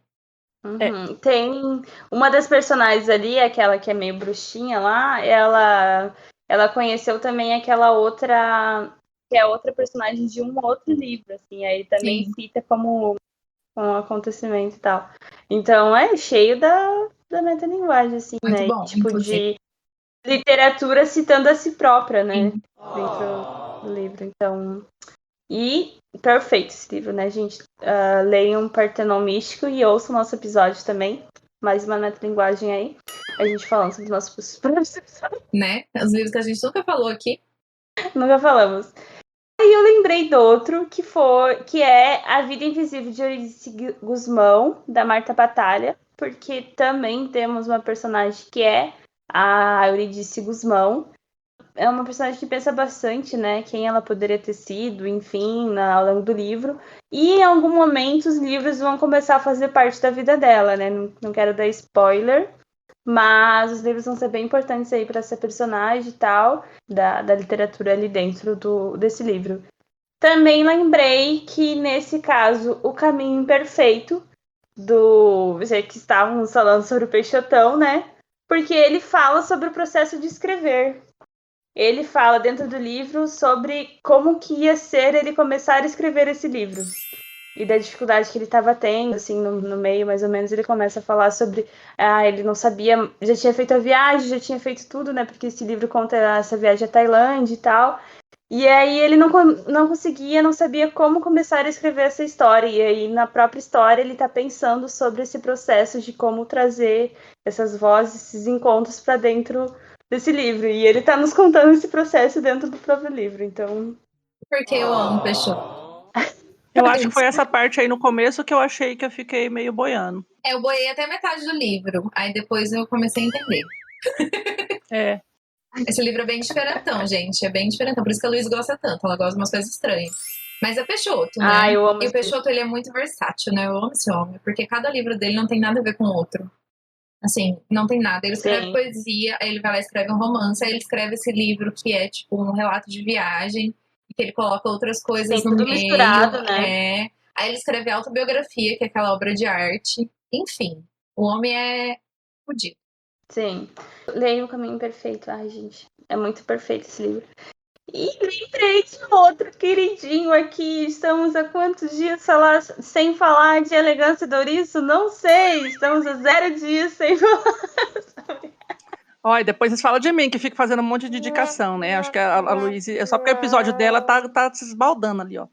Uhum. Tem uma das personagens ali, aquela que é meio bruxinha lá, ela conheceu também aquela outra, que é outra personagem de um outro livro, assim, aí também Sim. cita como um acontecimento e tal. Então é cheio da metalinguagem, assim, Muito né? bom, Tipo, inclusive. de literatura citando a si própria, né? Sim. Dentro do livro. Então. E perfeito esse livro, né, gente? Leiam Partenon Místico e ouçam o nosso episódio também. Mais uma metalinguagem aí. A gente falando sobre os nossos próprios. Né? Os livros que a gente nunca falou aqui. Nunca falamos. Aí eu lembrei do outro, que é A Vida Invisível de Eurídice Gusmão, da Marta Batalha, porque também temos uma personagem que é a Eurídice Gusmão. É uma personagem que pensa bastante, né? Quem ela poderia ter sido, enfim, ao longo do livro. E em algum momento os livros vão começar a fazer parte da vida dela, né? Não quero dar spoiler, mas os livros vão ser bem importantes aí para essa personagem e tal, da literatura ali dentro desse livro. Também lembrei que, nesse caso, O Caminho Imperfeito, já que estávamos falando sobre o Peixotão, né? Porque ele fala sobre o processo de escrever. Ele fala dentro do livro sobre como que ia ser ele começar a escrever esse livro. E da dificuldade que ele estava tendo, assim, no meio, mais ou menos, ele começa a falar sobre... ele não sabia... Já tinha feito a viagem, já tinha feito tudo, né? Porque esse livro conta essa viagem à Tailândia e tal. E aí ele não conseguia, não sabia como começar a escrever essa história. E aí, na própria história, ele está pensando sobre esse processo de como trazer essas vozes, esses encontros para dentro desse livro. E ele tá nos contando esse processo dentro do próprio livro, então... Porque eu amo Peixoto. Eu acho que foi essa parte aí no começo que eu achei que eu fiquei meio boiando. Eu boiei até metade do livro, aí depois eu comecei a entender. É. Esse livro é bem diferentão, gente, é bem diferentão, por isso que a Luiz gosta tanto, ela gosta de umas coisas estranhas. Mas é Peixoto, né? eu amo e o Peixoto, ele é muito versátil, né? Eu amo esse homem, porque cada livro dele não tem nada a ver com o outro. Assim, não tem nada. Ele escreve poesia, aí ele vai lá e escreve um romance, aí ele escreve esse livro que é tipo um relato de viagem, e que ele coloca outras coisas no tudo meio. misturado, né? Aí ele escreve autobiografia, que é aquela obra de arte. Enfim, o homem é fodido. Sim. Leia O Caminho Perfeito. Ai, gente, é muito perfeito esse livro. E lembrei de outro queridinho aqui. Estamos há quantos dias sem falar de Elegância do Ouriço? Não sei. Estamos há 0 dias sem falar. Olha, depois vocês falam de mim, que fico fazendo um monte de indicação, né? Acho que a Luísa... É só porque o episódio dela tá se esbaldando ali, ó.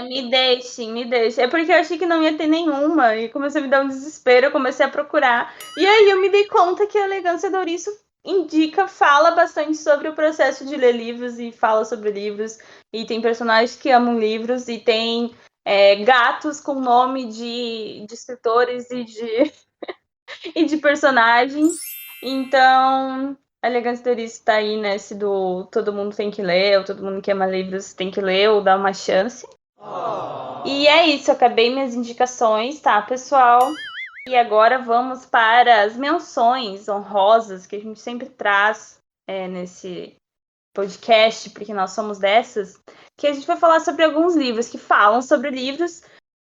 Me deixem. É porque eu achei que não ia ter nenhuma. E comecei a me dar um desespero, eu comecei a procurar. E aí eu me dei conta que a Elegância do Ouriço fala bastante sobre o processo de ler livros e fala sobre livros. E tem personagens que amam livros e tem gatos com nome de escritores e de personagens. Então, a Elegância do Ouriço tá aí nesse do todo mundo tem que ler, ou todo mundo que ama livros tem que ler, ou dá uma chance. E é isso, acabei minhas indicações, tá, pessoal? E agora vamos para as menções honrosas que a gente sempre traz nesse podcast, porque nós somos dessas, que a gente vai falar sobre alguns livros que falam sobre livros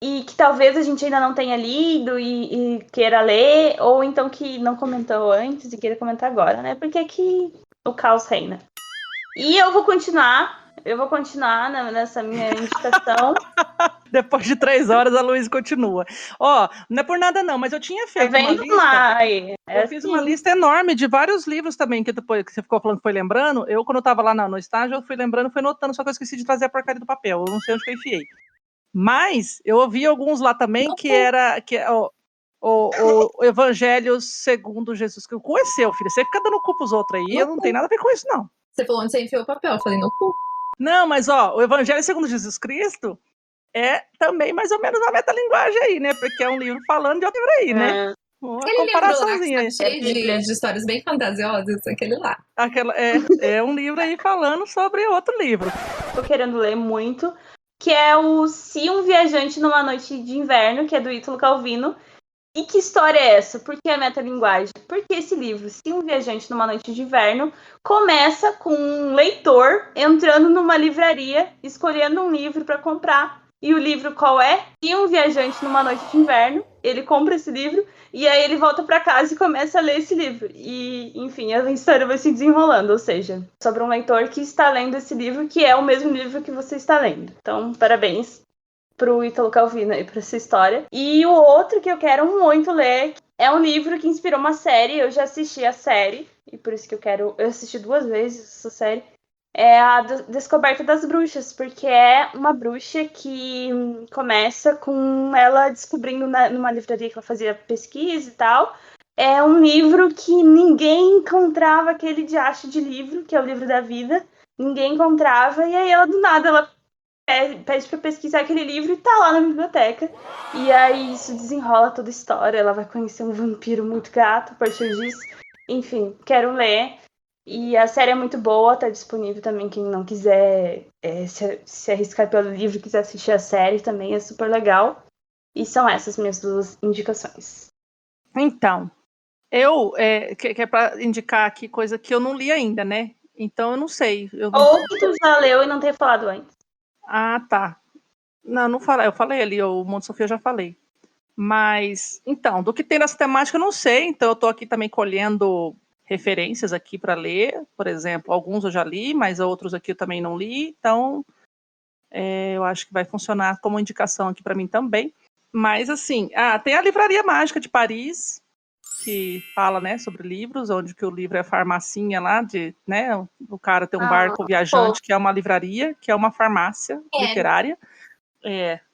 e que talvez a gente ainda não tenha lido e queira ler, ou então que não comentou antes e queira comentar agora, né? Porque aqui o caos reina. E eu vou continuar nessa minha indicação. Depois de 3 horas, a Luísa continua. Ó, não é por nada não, mas eu tinha feito uma lista. Eu fiz uma lista enorme de vários livros também, que depois que você ficou falando que foi lembrando. Eu, quando eu tava lá no estágio, eu fui lembrando, fui notando, só que eu esqueci de trazer a porcaria do papel. Eu não sei onde que eu enfiei. Mas eu ouvi alguns lá também que era o Evangelho segundo Jesus. Que o cu é seu, filho. Você fica dando cu pros outros aí. Eu não tenho nada a ver com isso, não. Você falou onde você enfiou o papel, eu falei no cu. Não, mas ó, o Evangelho segundo Jesus Cristo é também mais ou menos uma metalinguagem aí, né? Porque é um livro falando de outro livro aí, né? Uma comparaçãozinha aí. Cheio de histórias bem fantasiosas, aquele lá. É um livro aí falando sobre outro livro. Tô querendo ler muito, que é o Se um Viajante numa Noite de Inverno, que é do Ítalo Calvino. E que história é essa? Por que a metalinguagem? Porque esse livro, Se um Viajante numa Noite de Inverno, começa com um leitor entrando numa livraria, escolhendo um livro para comprar. E o livro qual é? Tinha um viajante numa noite de inverno, ele compra esse livro, e aí ele volta pra casa e começa a ler esse livro. E, enfim, a história vai se desenrolando, ou seja, sobre um leitor que está lendo esse livro, que é o mesmo livro que você está lendo. Então, parabéns pro Ítalo Calvino aí, pra essa história. E o outro que eu quero muito ler é um livro que inspirou uma série, eu já assisti a série, e por isso que eu assisti 2 vezes essa série, é a Descoberta das Bruxas, porque é uma bruxa que começa com ela descobrindo numa livraria que ela fazia pesquisa e tal, é um livro que ninguém encontrava, aquele diacho de livro, que é o livro da vida, ninguém encontrava, e aí ela do nada, ela pede pra pesquisar aquele livro e tá lá na biblioteca. E aí isso desenrola toda a história. Ela vai conhecer um vampiro muito gato a partir disso. Enfim, quero ler. E a série é muito boa, tá disponível também. Quem não quiser se arriscar pelo livro, quiser assistir a série também, é super legal. E são essas minhas 2 indicações. Então, que é pra indicar aqui coisa que eu não li ainda, né? Então eu não sei. Ou que tu já leu e não tenha falado antes. Ah, tá. Não falei. Eu falei ali, o Monte Sofia eu já falei. Mas, então, do que tem nessa temática eu não sei. Então eu tô aqui também colhendo referências aqui para ler. Por exemplo, alguns eu já li, mas outros aqui eu também não li. Então, eu acho que vai funcionar como indicação aqui para mim também. Mas, assim, tem a Livraria Mágica de Paris, que fala, né, sobre livros, onde que o livro é a farmacinha lá, né, o cara tem um barco viajante, que é uma livraria, que é uma farmácia literária.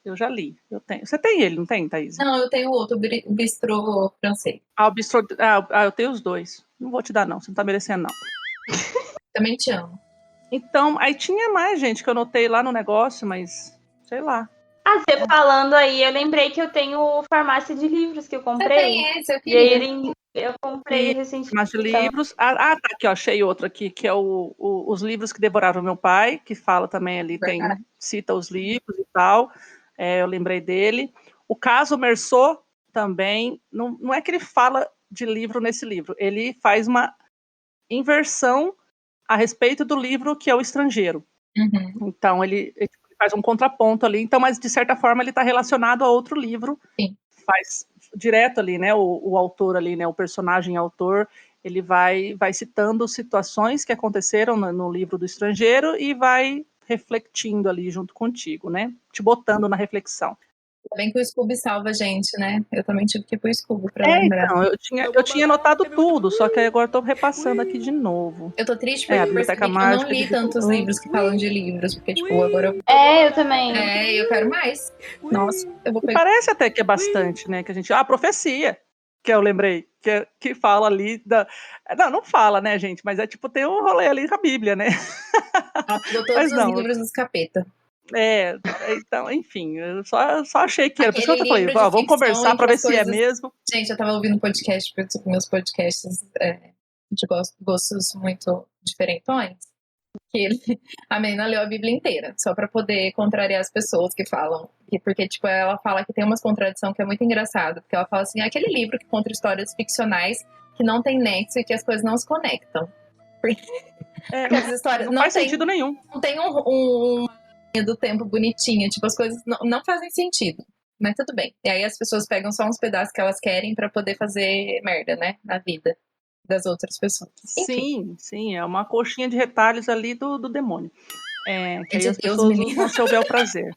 Eu já li, eu tenho. Você tem ele, não tem, Thaís? Não, eu tenho outro, o bistrô francês. O bistrô, eu tenho os 2. Não vou te dar, não, você não tá merecendo, não. Também te amo. Então, aí tinha mais, gente, que eu notei lá no negócio, mas, sei lá. Você falando aí, eu lembrei que eu tenho farmácia de livros que eu comprei. Você tem esse, eu queria. E aí eu comprei recentemente. Mais de livros. Tá aqui, ó, achei outro aqui, que é Os Livros que Devoraram Meu Pai, que fala também ali, cita os livros e tal. Eu lembrei dele. O Caso Meursault também, não é que ele fala de livro nesse livro, ele faz uma inversão a respeito do livro que é O Estrangeiro. Uhum. Então, ele faz um contraponto ali, então, mas de certa forma ele está relacionado a outro livro. Sim. Faz direto ali, né, o autor ali, né, o personagem autor, ele vai citando situações que aconteceram no livro do Estrangeiro e vai refletindo ali junto contigo, né, te botando na reflexão. Ainda bem que o Scooby salva a gente, né? Eu também tive que ir pro Scooby pra lembrar. Então, eu tinha anotado tudo, só que agora eu tô repassando aqui de novo. Eu tô triste porque eu percebi que eu não li tantos livros que falam de livros, porque, tipo, agora eu também. eu quero mais. Nossa, eu vou pegar. Parece até que é bastante, né, que a gente... a profecia, que eu lembrei, que fala ali da... Não fala, né, gente, mas é tipo, tem um rolê ali com a Bíblia, né? Ela pegou todos os livros dos capeta. Então, enfim, eu só achei que era. Por isso que eu falei, vamos conversar para ver se é mesmo. Gente, eu tava ouvindo um podcast, porque meus podcasts de gostos muito diferentões, que a menina leu a Bíblia inteira, só pra poder contrariar as pessoas que falam. Porque, tipo, ela fala que tem umas contradições que é muito engraçado, porque ela fala assim, aquele livro que conta histórias ficcionais que não tem nexo e que as coisas não se conectam. Porque as histórias não faz sentido nenhum. Não tem um do tempo bonitinha, tipo, as coisas não fazem sentido, mas tudo bem. E aí as pessoas pegam só uns pedaços que elas querem pra poder fazer merda, né, na vida das outras pessoas. Enfim. Sim, é uma coxinha de retalhos ali do demônio. Que aí de as Deus, pessoas menina. não se houver o prazer.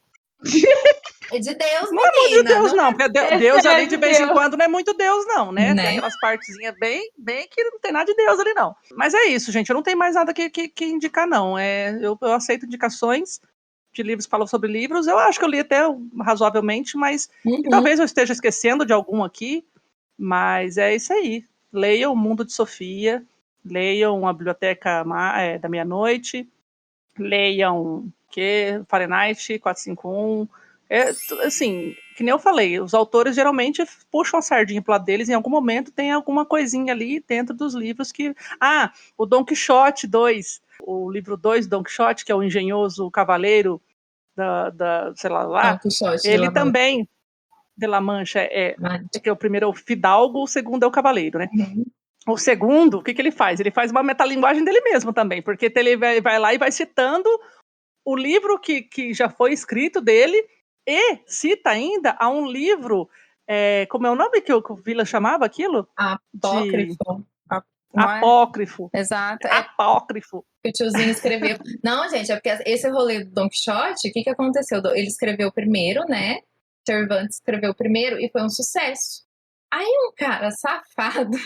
É de Deus, não é muito de Deus, não, porque Deus ali de vez Deus. em quando não é muito Deus, não, né? Né? Tem aquelas partezinhas bem que não tem nada de Deus ali, não. Mas é isso, gente, eu não tenho mais nada que indicar, não. Eu aceito indicações de livros que falam sobre livros, eu acho que eu li até razoavelmente, mas talvez eu esteja esquecendo de algum aqui, mas é isso aí. Leiam O Mundo de Sofia, leiam A Biblioteca da Meia-Noite, leiam Fahrenheit 451, assim, que nem eu falei, os autores geralmente puxam a sardinha pro lado deles, em algum momento tem alguma coisinha ali dentro dos livros que... o Don Quixote 2, o livro 2 Don Quixote, que é o engenhoso cavaleiro sei lá, Quixote, ele também, de La Mancha, que é o primeiro é o fidalgo, o segundo é o cavaleiro, né? Uhum. O segundo, o que ele faz? Ele faz uma metalinguagem dele mesmo também, porque ele vai lá e vai citando o livro que já foi escrito dele E cita ainda a um livro, como é o nome que o Vila chamava aquilo? Apócrifo. Apócrifo. Exato. Apócrifo. Que o tiozinho escreveu. Não, gente, é porque esse rolê do Don Quixote, o que aconteceu? Ele escreveu primeiro, né? Cervantes escreveu primeiro e foi um sucesso. Aí um cara safado...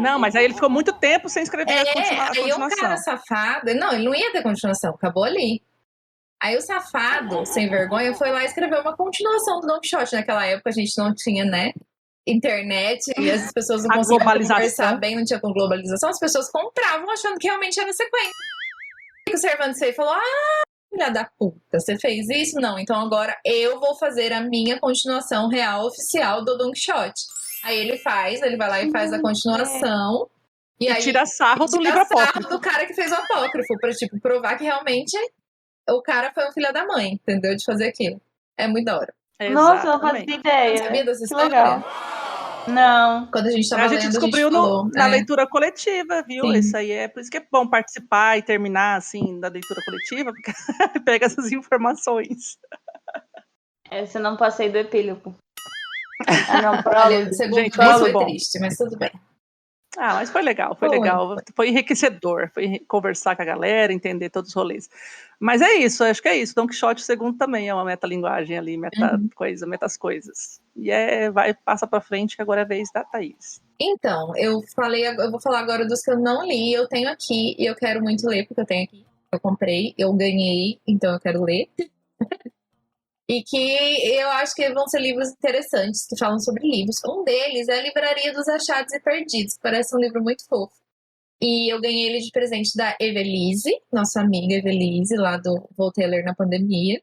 Não, mas aí ele ficou muito tempo sem escrever a continuação. Aí um cara safado... Não, ele não ia ter continuação, acabou ali. Aí o safado, sem vergonha, foi lá e escreveu uma continuação do Don Quixote. Naquela época a gente não tinha, né, internet e as pessoas não conseguiam conversar bem, não tinha globalização. As pessoas compravam achando que realmente era sequência. E o Cervantes veio e falou, filha da puta, você fez isso? Não, então agora eu vou fazer a minha continuação real, oficial do Don Quixote. Aí ele vai lá e faz a continuação. E aí tira sarro do livro apócrifo. Do cara que fez o apócrifo, pra tipo, provar que realmente o cara foi um filho da mãe, entendeu? De fazer aquilo. É muito da hora. Nossa, eu não fazia ideia. Não sabia dessa que história? Legal. Não. Quando a gente tava lendo, descobriu na leitura coletiva, viu? Sim. Isso aí por isso que é bom participar e terminar, assim, da leitura coletiva, porque pega essas informações. Esse eu não passei do epílogo. Não, Olha, gente, foi triste, mas tudo bem. Mas foi legal, foi enriquecedor, foi conversar com a galera, entender todos os rolês. Mas é isso, acho que é isso. Don Quixote segundo também é uma metalinguagem ali, metas coisas. E passa pra frente, que agora é a vez da Thaís. Então, eu vou falar agora dos que eu não li, eu tenho aqui, e eu quero muito ler, porque eu tenho aqui. Eu comprei, eu ganhei, então eu quero ler. E que eu acho que vão ser livros interessantes, que falam sobre livros. Um deles é a Livraria dos Achados e Perdidos, que parece um livro muito fofo. E eu ganhei ele de presente da Evelise, nossa amiga Evelise, lá do Voltei a Ler na Pandemia.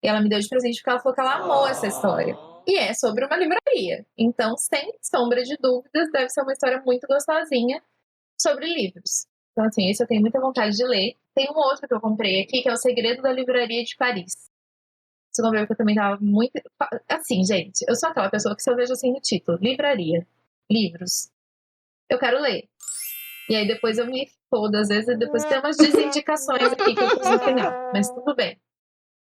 E ela me deu de presente porque ela falou que ela amou essa história. E é sobre uma livraria. Então, sem sombra de dúvidas, deve ser uma história muito gostosinha sobre livros. Então, assim, esse eu tenho muita vontade de ler. Tem um outro que eu comprei aqui, que é O Segredo da Livraria de Paris. Você comprei porque eu também tava muito... Assim, gente, eu sou aquela pessoa que se eu vejo assim no título, livraria, livros, eu quero ler. E aí depois eu me fodo, às vezes, e depois tem umas desindicações aqui que eu fiz no final. Mas tudo bem.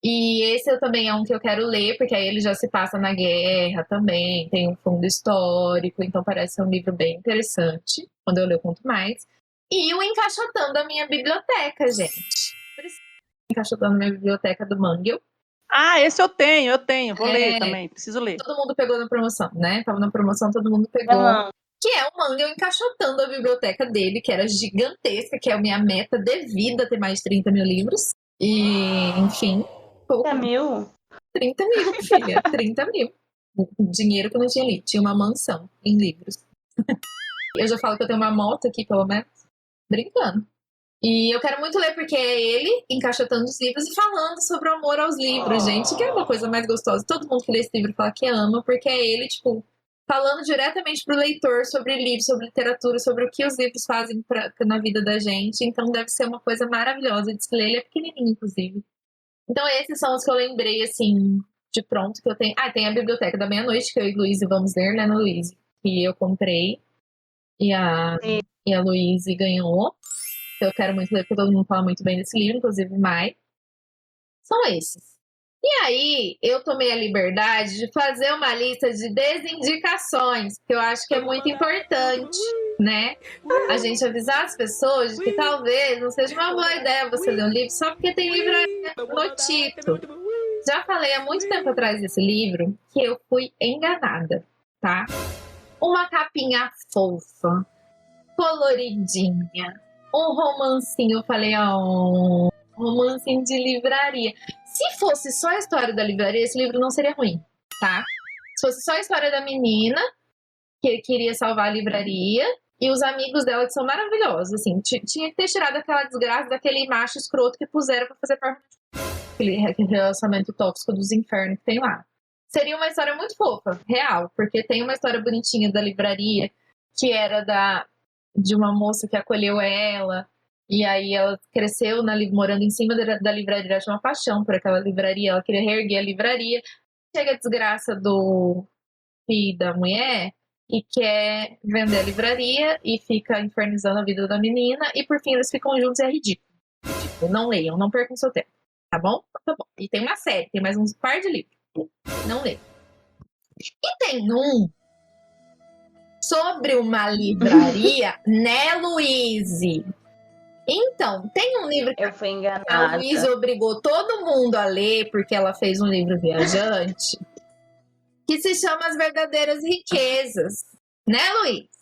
E esse eu também é um que eu quero ler, porque aí ele já se passa na guerra também, tem um fundo histórico, então parece ser um livro bem interessante. Quando eu ler, eu conto mais. E o Encaixotando a Minha Biblioteca, gente. Encaixotando a Minha Biblioteca do Mangel. Esse eu tenho, vou ler também, preciso ler. Todo mundo pegou na promoção, né? Tava na promoção, todo mundo pegou. Que é o Mangel encaixotando a biblioteca dele, que era gigantesca, que é a minha meta de vida, ter mais de 30 mil livros. E, enfim... 30 mil? 30 mil, filha, 30 mil. Dinheiro que eu não tinha ali, tinha uma mansão em livros. Eu já falo que eu tenho uma moto aqui, pelo menos, brincando. E eu quero muito ler, porque é ele encaixotando os livros e falando sobre o amor aos livros, gente, que é uma coisa mais gostosa. Todo mundo que lê esse livro fala que ama, porque é ele, tipo, falando diretamente pro leitor sobre livros, sobre literatura, sobre o que os livros fazem na vida da gente. Então deve ser uma coisa maravilhosa de se ler. Ele é pequenininho, inclusive. Então esses são os que eu lembrei, assim, de pronto, que eu tenho. Tem a Biblioteca da Meia-Noite, que eu e Luíse vamos ler, né, Luíse? Que eu comprei. E a Luíse ganhou. Eu quero muito ler, porque todo mundo fala muito bem desse livro, inclusive o Mai. São esses. E aí, eu tomei a liberdade de fazer uma lista de desindicações, que eu acho que é muito importante, né? A gente avisar as pessoas de que talvez não seja uma boa ideia você ler um livro só porque tem livraria no título. Já falei há muito tempo atrás desse livro que eu fui enganada, tá? Uma capinha fofa, coloridinha, um romancinho, eu falei, um romancinho de livraria. Se fosse só a história da livraria, esse livro não seria ruim, tá? Se fosse só a história da menina que queria salvar a livraria e os amigos dela que são maravilhosos, assim, tinha que ter tirado aquela desgraça daquele macho escroto que puseram pra fazer parte daquele relacionamento tóxico dos infernos que tem lá. Seria uma história muito fofa, real, porque tem uma história bonitinha da livraria que era de uma moça que acolheu ela, e aí ela cresceu morando em cima da livraria, ela tinha uma paixão por aquela livraria, ela queria reerguer a livraria. Chega a desgraça do filho da mulher e quer vender a livraria e fica infernizando a vida da menina, e por fim eles ficam juntos e é ridículo. Não leiam, não percam seu tempo. Tá bom? Tá bom. E tem uma série, tem mais uns par de livros. Não lê. E tem um sobre uma livraria, né, Luíse? Então, tem um livro que Eu fui a enganada. Luísa obrigou todo mundo a ler, porque ela fez um livro viajante, que se chama As Verdadeiras Riquezas. Né, Luiz?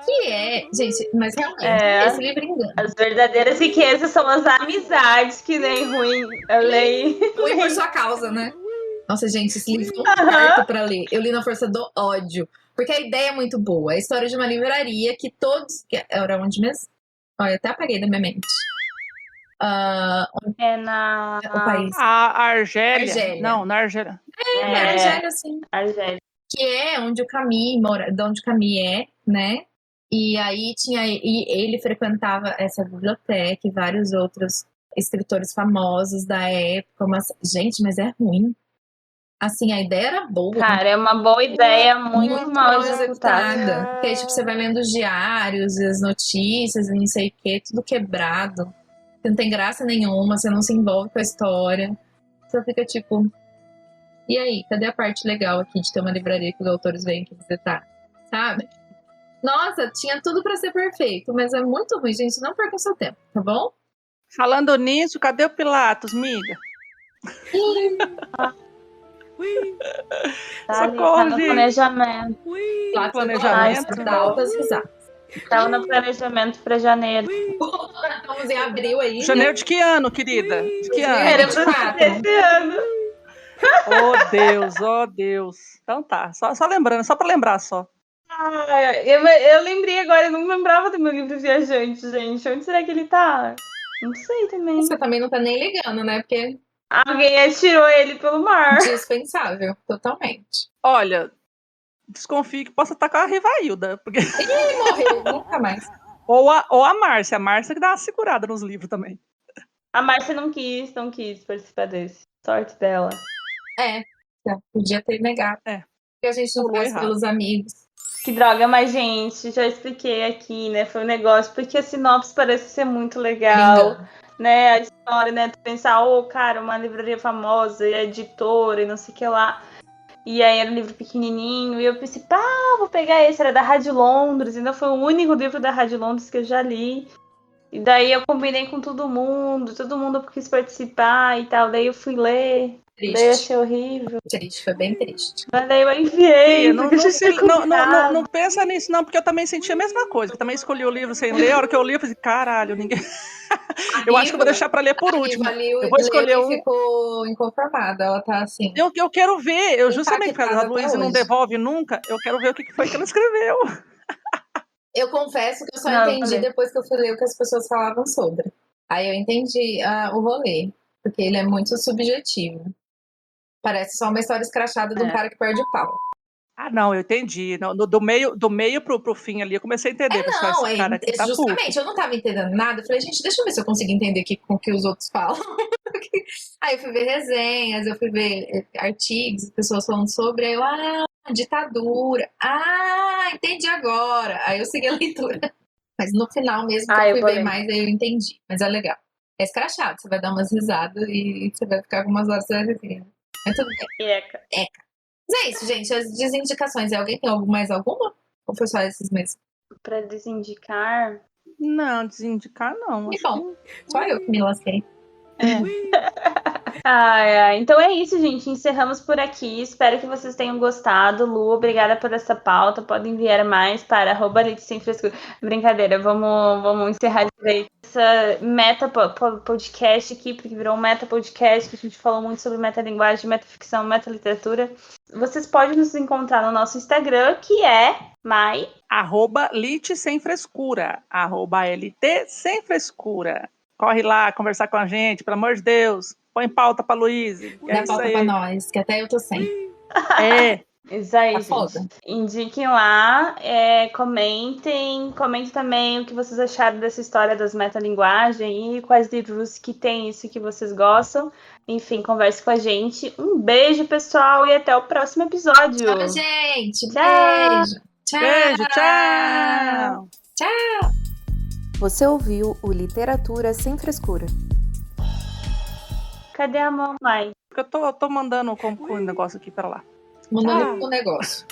Que é, gente, mas realmente, esse livro engana. As verdadeiras riquezas são as amizades que nem ruim. Eu leio. Ruim por sua causa, né? Nossa, gente, esse livro é um parto pra ler. Eu li na força do ódio. Porque a ideia é muito boa. É a história de uma livraria que todos... Era onde mesmo? Olha, eu até apaguei da minha mente. É na... O país. A Argélia. Argélia. Não, na Argélia. É Argélia, sim. Argélia. Que é onde o Camus mora, de onde o Camus é, né? E aí ele frequentava essa biblioteca e vários outros escritores famosos da época. Gente, mas é ruim. Assim, a ideia era boa. Cara, é uma boa ideia, muito mal executada. Porque aí, tipo, você vai lendo os diários, as notícias, e não sei o quê, tudo quebrado. Você não tem graça nenhuma, você não se envolve com a história. Você fica tipo... E aí, cadê a parte legal aqui de ter uma livraria que os autores vêm aqui visitar? Sabe? Nossa, tinha tudo pra ser perfeito, mas é muito ruim, gente. Não perca o seu tempo, tá bom? Falando nisso, cadê o Pilatos, miga? Tá ali, Socorro, tá no gente. planejamento. Planejamento. Dá altas risadas. Tava no planejamento pra janeiro. Estamos em abril aí. Janeiro de que ano, querida? De que ano? Era pra ser esse ano. Oh, Deus, oh, Deus. Então tá, só lembrando, só pra lembrar só. Eu lembrei agora, eu não lembrava do meu livro viajante, gente. Onde será que ele tá? Não sei também. Você também não tá nem ligando, né? Porque Alguém atirou ele pelo mar. dispensável, totalmente. Olha, desconfio que possa estar com a Rivailda. Porque... Ih, morreu, nunca mais. ou a Márcia. A Márcia que dá uma segurada nos livros também. A Márcia não quis participar desse. Sorte dela. Podia ter negado. Porque a gente não Pulou faz errado. pelos amigos. Que droga, mas gente, já expliquei aqui, né? Foi um negócio, porque a sinopse parece ser muito legal. Linda. Né, a história, né, tu pensar, cara, uma livraria famosa, e a editora, e não sei o que lá. E aí era um livro pequenininho, e eu pensei, vou pegar esse, era da Rádio Londres, ainda foi o único livro da Rádio Londres que eu já li. E daí eu combinei com todo mundo quis participar e tal, daí eu fui ler, daí eu Triste. achei horrível. Triste, foi bem triste. Mas daí eu enviei, Não, porque eu já tinha combinado. não pensa nisso, não, porque eu também senti a mesma coisa. Eu também escolhi o livro sem ler. A hora que eu li, eu falei, caralho, ninguém. Eu acho que eu vou deixar pra ler por último. Eu vou escolher um. Ficou inconformada, ela tá assim. Eu quero ver, justamente porque a Impactada Luísa até não hoje. devolve nunca, eu quero ver o que foi que ela escreveu. Eu confesso que eu só Não, entendi também. depois que eu fui ler o que as pessoas falavam sobre. Aí eu entendi o rolê, porque ele é muito subjetivo. Parece só uma história escrachada de um cara que perde o pau. Ah, não, eu entendi. Não, do meio pro fim ali, eu comecei a entender. Pessoal, esse cara aqui tá puto. Justamente, eu não tava entendendo nada. Eu falei, gente, deixa eu ver se eu consigo entender com o que os outros falam. Aí eu fui ver resenhas, eu fui ver artigos, pessoas falando sobre, aí eu, ditadura. Entendi agora. Aí eu segui a leitura. Mas no final mesmo, que eu fui ver mais, aí eu entendi. Mas é legal. É escrachado, você vai dar umas risadas e você vai ficar algumas horas assim. Mas tudo bem. Eca. Mas é isso, gente. As desindicações. Alguém tem mais alguma? Ou foi só esses mesmos? Pra desindicar... Não, desindicar não. Que acho bom. Só eu que me lasquei. Então é isso, gente. Encerramos por aqui. Espero que vocês tenham gostado. Lu, obrigada por essa pauta. Podem enviar mais para @LitSemFrescura. Brincadeira, vamos encerrar direito essa meta podcast aqui, porque virou um meta podcast que a gente falou muito sobre metalinguagem, metaficção, metaliteratura. Vocês podem nos encontrar no nosso Instagram, que é @lit sem frescura, @LT sem frescura. Corre lá, conversar com a gente, pelo amor de Deus. Põe pauta pra Luísa. Dá pauta pra nós, que até eu tô sem. Isso aí, Tá gente. foda. Indiquem lá, comentem também o que vocês acharam dessa história das metalinguagens e quais livros que tem isso que vocês gostam. Enfim, converse com a gente. Um beijo, pessoal, e até o próximo episódio. Tchau, gente. Tchau. Beijo. Tchau. Beijo, tchau. Tchau. Você ouviu o Literatura Sem Frescura. Cadê a mamãe? Eu tô mandando o negócio aqui pra lá. Mandando um negócio.